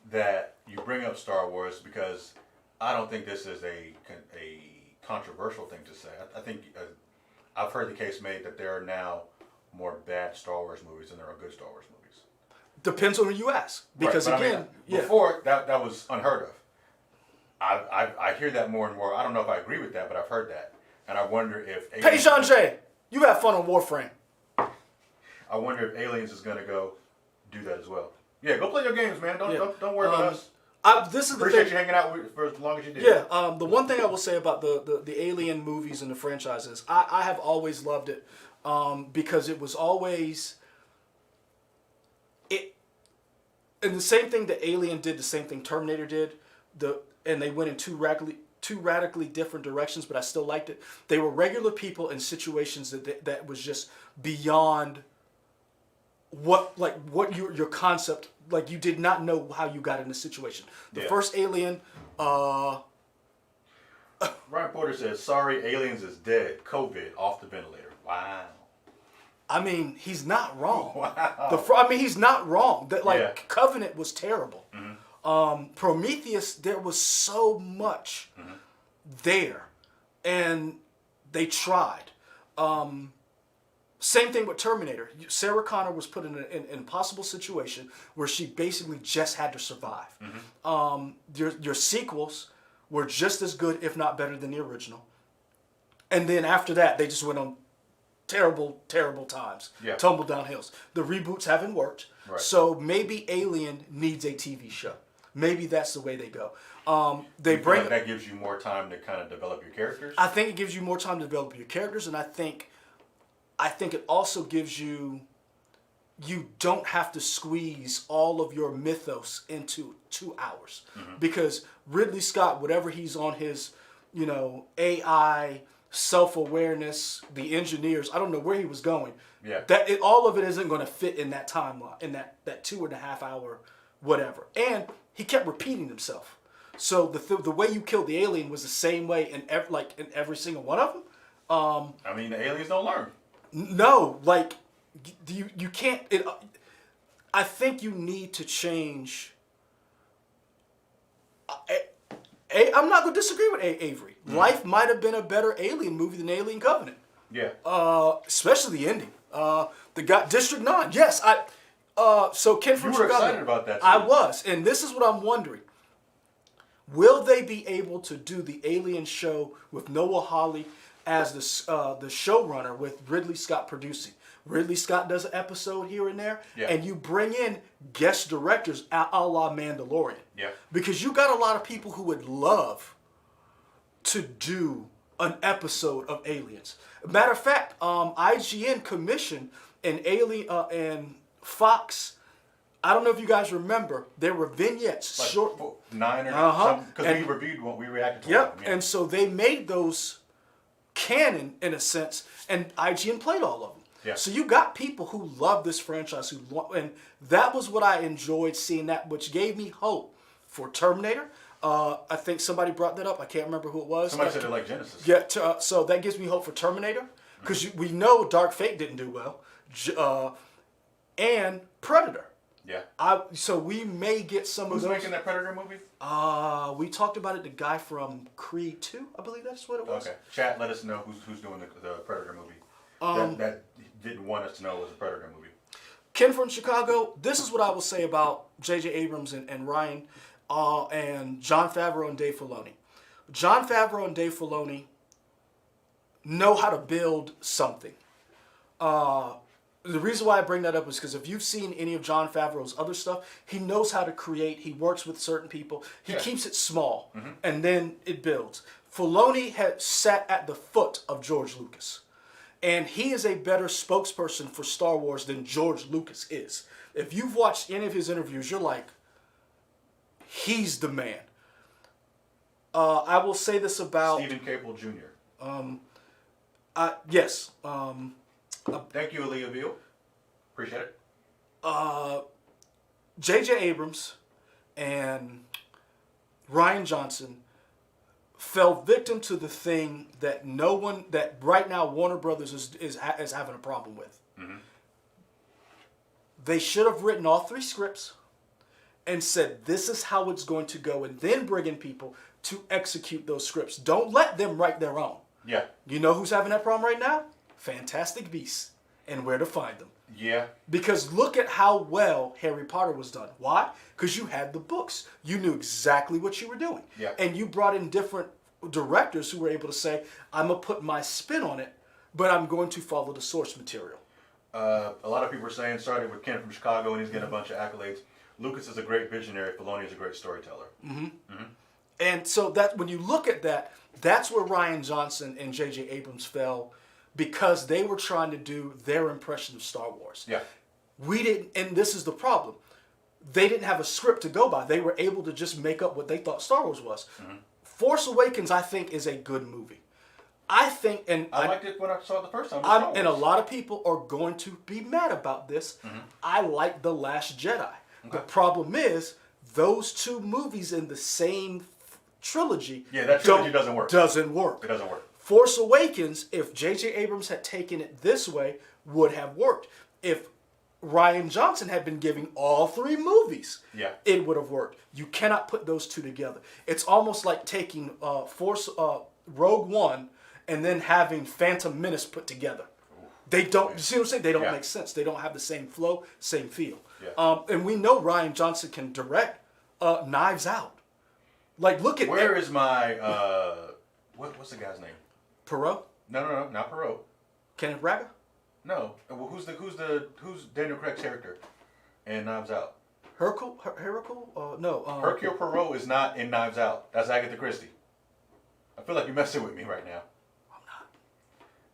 that you bring up Star Wars because I don't think this is a controversial thing to say. I think I've heard the case made that there are now more bad Star Wars movies than there are good Star Wars movies.
Depends on who you ask. Because
right,
again,
before that was unheard of. I hear that more and more. I don't know if I agree with that, but I've heard that, and I wonder if.
Hey, Jean-Jay, you have fun on Warframe.
I wonder if Aliens is gonna go do that as well. Yeah, go play your games, man. Don't worry about us.
This is
Appreciate
the thing.
you hanging out for as long as you did.
Yeah, the one thing I will say about the Alien movies and the franchises, I have always loved it because it was always and the same thing that Alien did, the same thing Terminator did, and they went in two radically different directions, but I still liked it. They were regular people in situations that was just beyond what your concept, like you did not know how you got in the situation. The first Alien,
Ryan Porter says, "Sorry, Aliens is dead. COVID off the ventilator." Wow.
I mean, he's not wrong.
Wow.
He's not wrong. That Covenant was terrible. Prometheus, there was so much there, and they tried. Same thing with Terminator. Sarah Connor was put in an impossible situation where she basically just had to survive. Your sequels were just as good, if not better, than the original. And then after that, they just went on terrible, terrible times.
Yeah.
Tumble down hills. The reboots haven't worked.
Right.
So maybe Alien needs a TV show. Maybe that's the way they go.
That gives you more time to kind of develop your characters?
I think it gives you more time to develop your characters, and I think it also gives you don't have to squeeze all of your mythos into 2 hours. Because Ridley Scott, whatever he's on his, AI self-awareness, the engineers. I don't know where he was going.
Yeah.
All of it isn't going to fit in that timeline, in that 2.5 hour whatever. And he kept repeating himself. So the way you killed the alien was the same way in every single one of them.
I mean, the aliens don't learn.
No, like you can't. I think you need to change. I'm not going to disagree with Avery. Mm-hmm. Life might have been a better Alien movie than Alien Covenant.
Yeah.
Especially the ending. The guy District 9. Yes, so Ken from
You were
Chicago.
excited about that, too.
I was, and this is what I'm wondering. Will they be able to do the Alien show with Noah Hawley as the showrunner with Ridley Scott producing? Ridley Scott does an episode here and there, and you bring in guest directors a la Mandalorian.
Yeah.
Because you got a lot of people who would love to do an episode of Aliens. Matter of fact, IGN commissioned an Alien and Fox. I don't know if you guys remember, there were vignettes,
like
short
9 or something, because we reviewed one, we reacted to
yep,
one.
And so they made those canon in a sense, and IGN played all of them.
Yeah.
So you got people who love this franchise, and that was what I enjoyed seeing that, which gave me hope for Terminator. I think somebody brought that up. I can't remember who it was.
Somebody said they like Genesis.
Yeah, so that gives me hope for Terminator, because we know Dark Fate didn't do well, and Predator.
Yeah.
So we may get some
Who's
of those.
making that Predator movie?
We talked about it. The guy from Creed 2, I believe that's what it was.
Okay. Chat, let us know who's doing the Predator movie. That didn't want us to know it was a Predator movie.
Ken from Chicago, this is what I will say about J.J. Abrams and Ryan and Jon Favreau and Dave Filoni. Jon Favreau and Dave Filoni know how to build something. The reason why I bring that up is because if you've seen any of Jon Favreau's other stuff, he knows how to create. He works with certain people. He keeps it small, and then it builds. Filoni had sat at the foot of George Lucas. And he is a better spokesperson for Star Wars than George Lucas is. If you've watched any of his interviews, you're like, he's the man. I will say this about
Stephen Caple Jr.
Yes.
Thank you, Aaliyah Veal. Appreciate it.
J.J. Abrams and Rian Johnson fell victim to the thing that that right now Warner Brothers is having a problem with. Mm-hmm. They should have written all 3 scripts and said, this is how it's going to go, and then bring in people to execute those scripts. Don't let them write their own.
Yeah.
You know who's having that problem right now? Fantastic Beasts and Where to Find Them.
Yeah.
Because look at how well Harry Potter was done. Why? Because you had the books. You knew exactly what you were doing.
Yeah.
And you brought in different directors who were able to say, I'm going to put my spin on it, but I'm going to follow the source material.
A lot of people are saying, started with Ken from Chicago, and he's getting a bunch of accolades. Lucas is a great visionary. Filoni is a great storyteller. Mm-hmm. Mm-hmm.
And so that when you look at that, that's where Rian Johnson and J.J. Abrams fell, because they were trying to do their impression of Star Wars.
Yeah.
We didn't, and this is the problem. They didn't have a script to go by. They were able to just make up what they thought Star Wars was. Mm-hmm. Force Awakens, I think, is a good movie. I think, and
I liked it when I saw it the first time.
And a lot of people are going to be mad about this. Mm-hmm. I like The Last Jedi. Okay. The problem is, those 2 movies in the same trilogy.
Yeah, that trilogy doesn't work.
Doesn't work.
It doesn't work.
Force Awakens, if J.J. Abrams had taken it this way, would have worked. If Rian Johnson had been giving all 3 movies, it would have worked. You cannot put those 2 together. It's almost like taking Rogue One and then having Phantom Menace put together. They don't. You see what I'm saying? They don't make sense. They don't have the same flow, same feel. Yeah. And we know Rian Johnson can direct Knives Out. Like, look at
where is my what's the guy's name?
Perot?
No, not Perot.
Kenneth Braga?
No. Well, who's Daniel Craig's character in Knives Out?
Hercule? No.
Hercule Poirot is not in Knives Out. That's Agatha Christie. I feel like you're messing with me right now.
I'm not.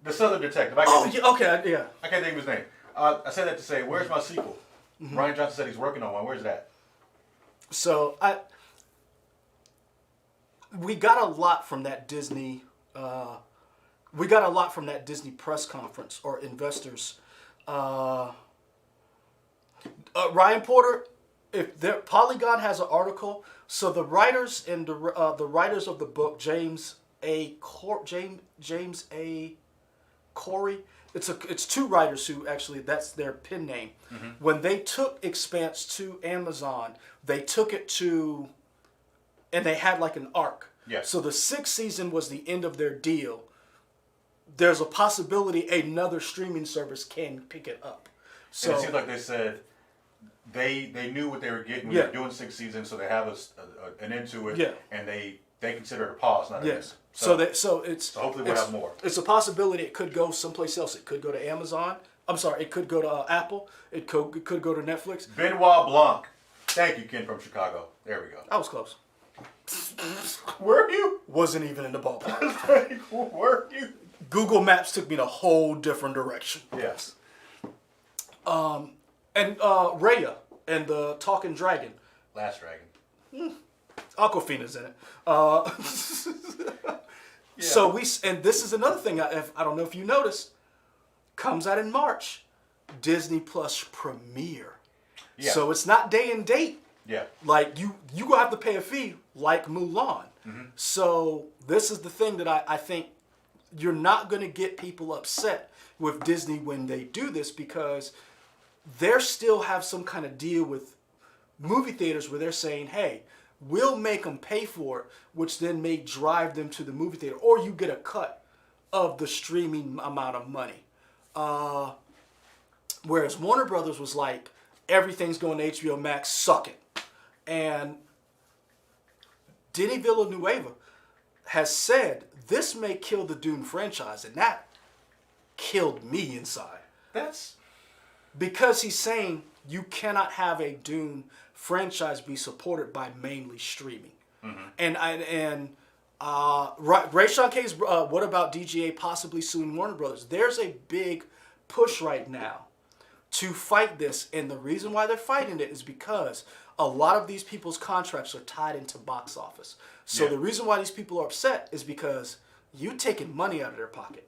The Southern Detective.
Okay, yeah.
I can't think of his name. I said that to say, where's my sequel? Mm-hmm. Rian Johnson said he's working on one. Where's that?
So, we got a lot from that Disney we got a lot from that Disney press conference or investors. Ryan Porter, Polygon has an article. So the writers and the writers of the book, James A. Corey. It's two writers who actually, that's their pen name. Mm-hmm. When they took Expanse to Amazon, they took it to, and they had like an arc.
Yes.
So the 6th season was the end of their deal. There's a possibility another streaming service can pick it up. So
and it seems like they said they knew what they were getting when they were doing 6 seasons, so they have an end to it.
Yeah.
And they consider it a pause, not a
yes.
end.
So
hopefully we'll have more.
It's a possibility it could go someplace else. It could go to Amazon. I'm sorry, it could go to Apple. It could go to Netflix.
Benoit Blanc. Thank you, Ken from Chicago. There we go.
I was close.
Were you?
Wasn't even in the ballpark.
Were you?
Google Maps took me in a whole different direction.
Yes.
And Raya and the Talking Dragon.
Last Dragon.
Aquafina's in it.
Yeah.
So and this is another thing I don't know if you noticed, comes out in March, Disney Plus premiere.
Yeah.
So it's not day and date.
Yeah.
Like you gonna have to pay a fee like Mulan. Mm-hmm. So this is the thing that I think you're not gonna get people upset with Disney when they do this, because they still have some kind of deal with movie theaters where they're saying, hey, we'll make them pay for it, which then may drive them to the movie theater, or you get a cut of the streaming amount of money. Whereas Warner Brothers was like, everything's going to HBO Max, suck it. And Denis Villeneuve has said this may kill the Dune franchise, and that killed me inside.
That's
because he's saying you cannot have a Dune franchise be supported by mainly streaming. Mm-hmm. Ray Sean K's what about DGA possibly suing Warner Brothers? There's a big push right now to fight this, and the reason why they're fighting it is because a lot of these people's contracts are tied into box office. So the reason why these people are upset is because you taking money out of their pocket.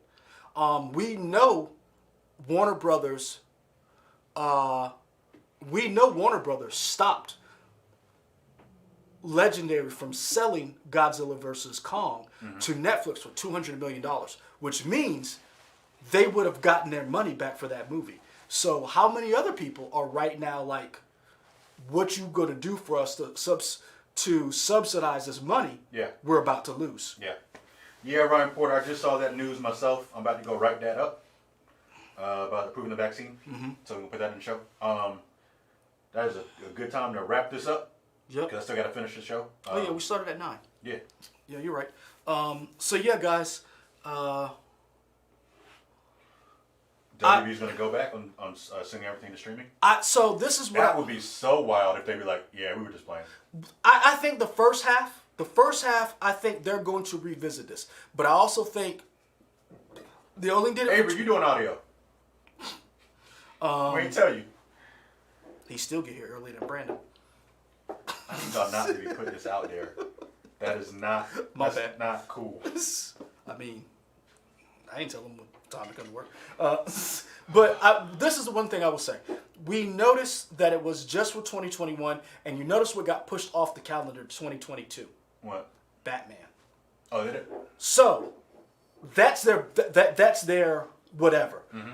We know Warner Brothers. Stopped Legendary from selling Godzilla vs. Kong to Netflix for $200 million, which means they would have gotten their money back for that movie. So how many other people are right now like, what you going to do for us to subsidize this money we're about to lose?
Yeah, Ryan Porter, I just saw that news myself. I'm about to go write that up about approving the vaccine. Mm-hmm. So we can put that in the show. That is a good time to wrap this up.
Yep.
Because I still got to finish the show.
We started at 9.
Yeah.
Yeah, you're right. So yeah, guys.
WWE's going to go back on sending everything to streaming?
So this is what
that would be so wild if they'd be like, yeah, we were just playing.
I think the first half, I think they're going to revisit this. But I also think they only did it.
Avery, you doing audio? We ain't tell you.
He still get here earlier than Brandon.
I need y'all not to be putting this out there. That is not. That's not cool.
I mean, I ain't telling him what time to come to work. But this is the one thing I will say. We noticed that it was just for 2021, and you notice what got pushed off the calendar to 2022.
What?
Batman.
Oh, did it?
So that's their whatever. Mm-hmm.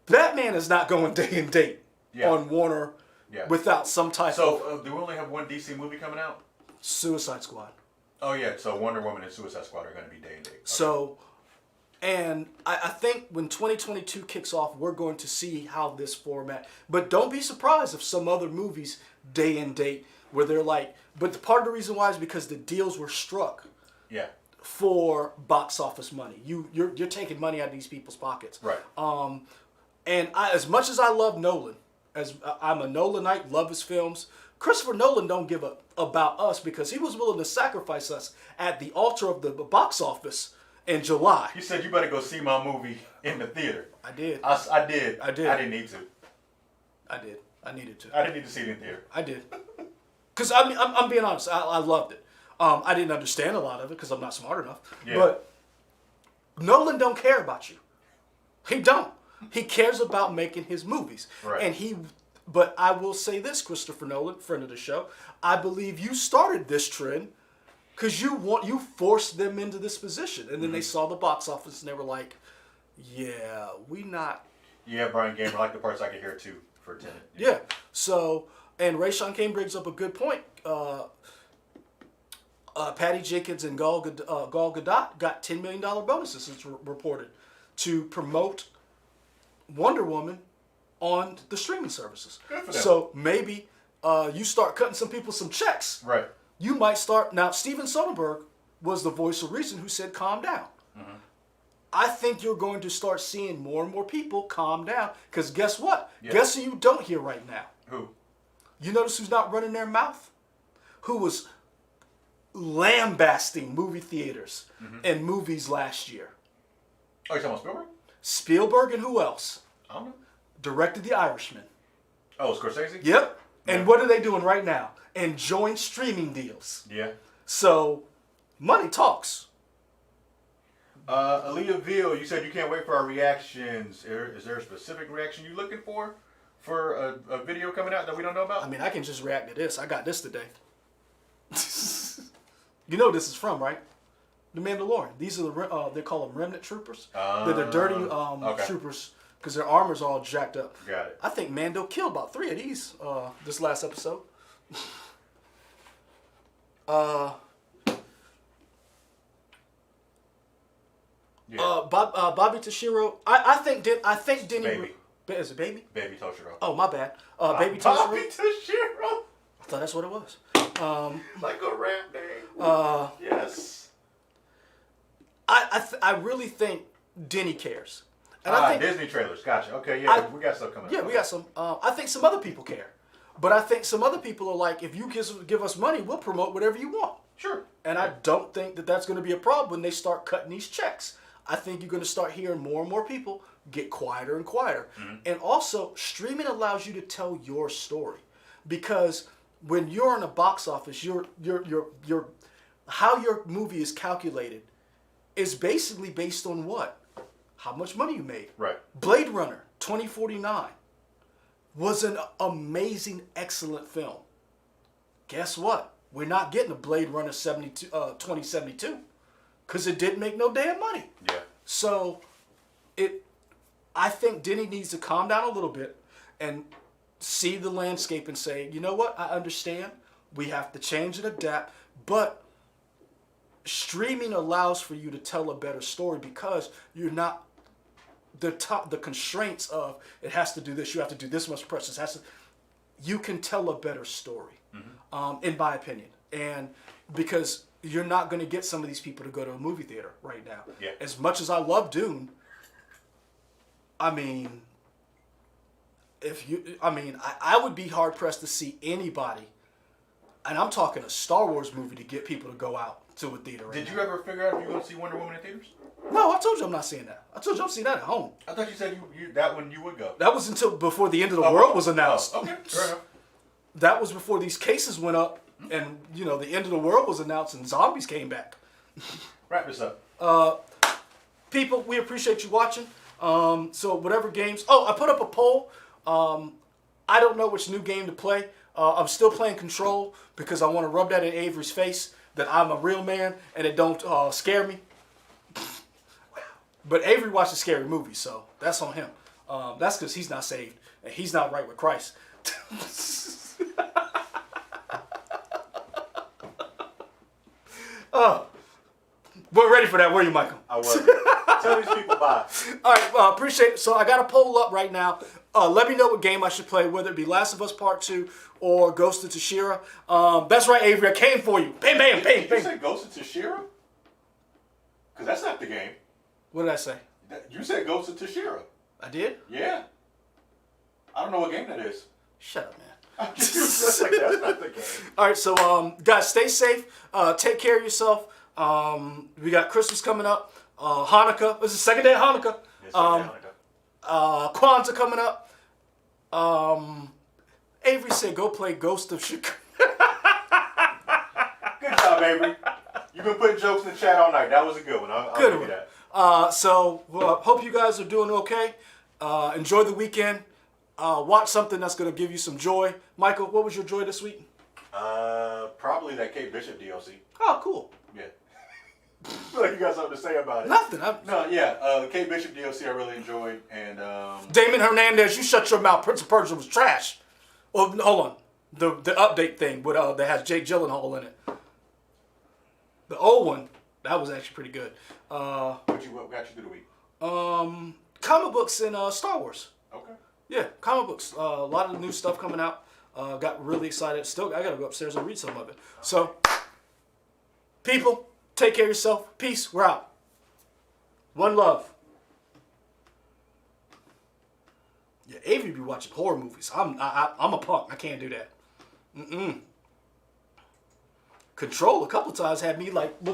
Batman is not going day and date on Warner without some type of...
So, do we only have one DC movie coming out?
Suicide Squad.
Oh, yeah. So, Wonder Woman and Suicide Squad are going to be day and date. Okay.
So, and I think when 2022 kicks off, we're going to see how this format... But don't be surprised if some other movies day and date where they're like... But part of the reason why is because the deals were struck.
Yeah.
For box office money. You're taking money out of these people's pockets.
Right.
And as much as I love Nolan, as I'm a Nolanite, love his films, Christopher Nolan don't give a about us because he was willing to sacrifice us at the altar of the box office in July.
He said, you better go see my movie in the theater.
I did.
I did.
I did.
I didn't need to.
I did. I needed to.
I didn't need to see it in theater.
I did. Because I'm being honest. I loved it. I didn't understand a lot of it because I'm not smart enough. Yeah. But Nolan don't care about you. He don't. He cares about making his movies.
Right.
But I will say this, Christopher Nolan, friend of the show, I believe you started this trend because you forced them into this position. And then they saw the box office and they were like, yeah, we not.
Yeah, Brian Gamer, I like the parts I could hear too for Tenet.
Yeah. So, and Rayshawn Kane brings up a good point. Patty Jenkins and Gal Gadot got $10 million bonuses, it's reported, to promote Wonder Woman on the streaming services.
Good for them.
So maybe you start cutting some people some checks.
Right.
You might start. Now, Steven Soderbergh was the voice of reason who said calm down. Mm-hmm. I think you're going to start seeing more and more people calm down. Because guess what?
Yeah.
Guess who you don't hear right now?
Who?
You notice who's not running their mouth? Who was lambasting movie theaters and movies last year?
Oh, you're talking about Spielberg?
Spielberg and who else?
I don't know.
Directed The Irishman.
Oh, Scorsese?
Yep.
Yeah.
And what are they doing right now? Enjoying streaming deals.
Yeah.
So, money talks.
Aaliyah Veal, you said you can't wait for our reactions. Is there a specific reaction you're looking for a video coming out that we don't know about?
I mean, I can just react to this. I got this today. You know what this is from, right? The Mandalorian. These are they call them remnant troopers. They're the dirty troopers because their armor's all jacked up.
Got it.
I think Mando killed about 3 of these this last episode. Bobby Toshiro. I think Denny.
Baby.
Is it Baby?
Baby Toshiro.
Oh, my bad. Baby Toshiro.
Bobby Toshiro.
I thought that's what it was.
Like a rap name. Yes.
I really think Denny cares. And I think
Disney trailers. Gotcha. Okay, yeah, we got stuff coming up.
Yeah, we got some. I think some other people care. But I think some other people are like, if you give us money, we'll promote whatever you want.
Sure.
And I don't think that that's going to be a problem when they start cutting these checks. I think you're going to start hearing more and more people get quieter and quieter. Mm-hmm. And also, streaming allows you to tell your story. Because when you're in a box office, your how your movie is calculated is basically based on what? How much money you made.
Right.
Blade Runner 2049 was an amazing, excellent film. Guess what? We're not getting a Blade Runner 2072 because it didn't make no damn money.
Yeah.
So, I think Denny needs to calm down a little bit and see the landscape and say, you know what? I understand. We have to change and adapt, but streaming allows for you to tell a better story because you're not the constraints of it has to do this, you have to do this much press, you can tell a better story, in my opinion. And because you're not going to get some of these people to go to a movie theater right now.
Yeah.
As much as I love Dune, I mean, I would be hard pressed to see anybody, and I'm talking a Star Wars movie, to get people to go out to a theater right now.
Did you ever figure out if you're going to see Wonder Woman in theaters?
No, I told you I'm not seeing that. I told you I'm seeing that at home.
I thought you said you that one you would go.
That was until before the end of the world was announced.
Okay, fair enough.
That was before these cases went up, and the end of the world was announced, and zombies came back.
Wrap this up.
People, we appreciate you watching. So whatever games. Oh, I put up a poll. I don't know which new game to play. I'm still playing Control because I want to rub that in Avery's face that I'm a real man and it don't scare me. But Avery watches scary movies, so that's on him. That's because he's not saved and he's not right with Christ. We're ready for that, were you, Michael?
I was. Tell these people bye.
All right, appreciate it. So I got a poll up right now. Let me know what game I should play, whether it be Last of Us Part 2 or Ghost of Tsushima. That's right, Avery. I came for you. Bam, bam, bam,
Did
bam.
you say Ghost of Tsushima? Because that's not the game.
What did I say?
You said Ghost of Tsushima.
I did?
Yeah. I don't know what game that is.
Shut up, man.
That's not the game.
All right, so guys, stay safe. Take care of yourself. We got Christmas coming up. Hanukkah. This is the second day of Hanukkah. Kwanzaa coming up. Avery said go play Ghost of Chicago.
Good job, Avery. You've been putting jokes in the chat all night. That was a good one. I'll give you that.
So hope you guys are doing okay. Enjoy the weekend. Watch something that's going to give you some joy. Michael, what was your joy this week?
Probably that Kate Bishop DLC.
Oh, cool.
Yeah. I feel like you got something to say about it.
Nothing.
The Kate Bishop DLC I really enjoyed, and
Damon Hernandez, you shut your mouth. Prince of Persia was trash. Oh, hold on. The update thing with that has Jake Gyllenhaal in it. The old one, that was actually pretty good.
what got you through the week?
Comic books and Star Wars.
Okay.
Yeah, comic books. A lot of new stuff coming out. Got really excited. Still, I gotta go upstairs and read some of it. So, people, take care of yourself. Peace. We're out. One love. Yeah, Avery be watching horror movies. I'm a punk. I can't do that. Control a couple times had me like look.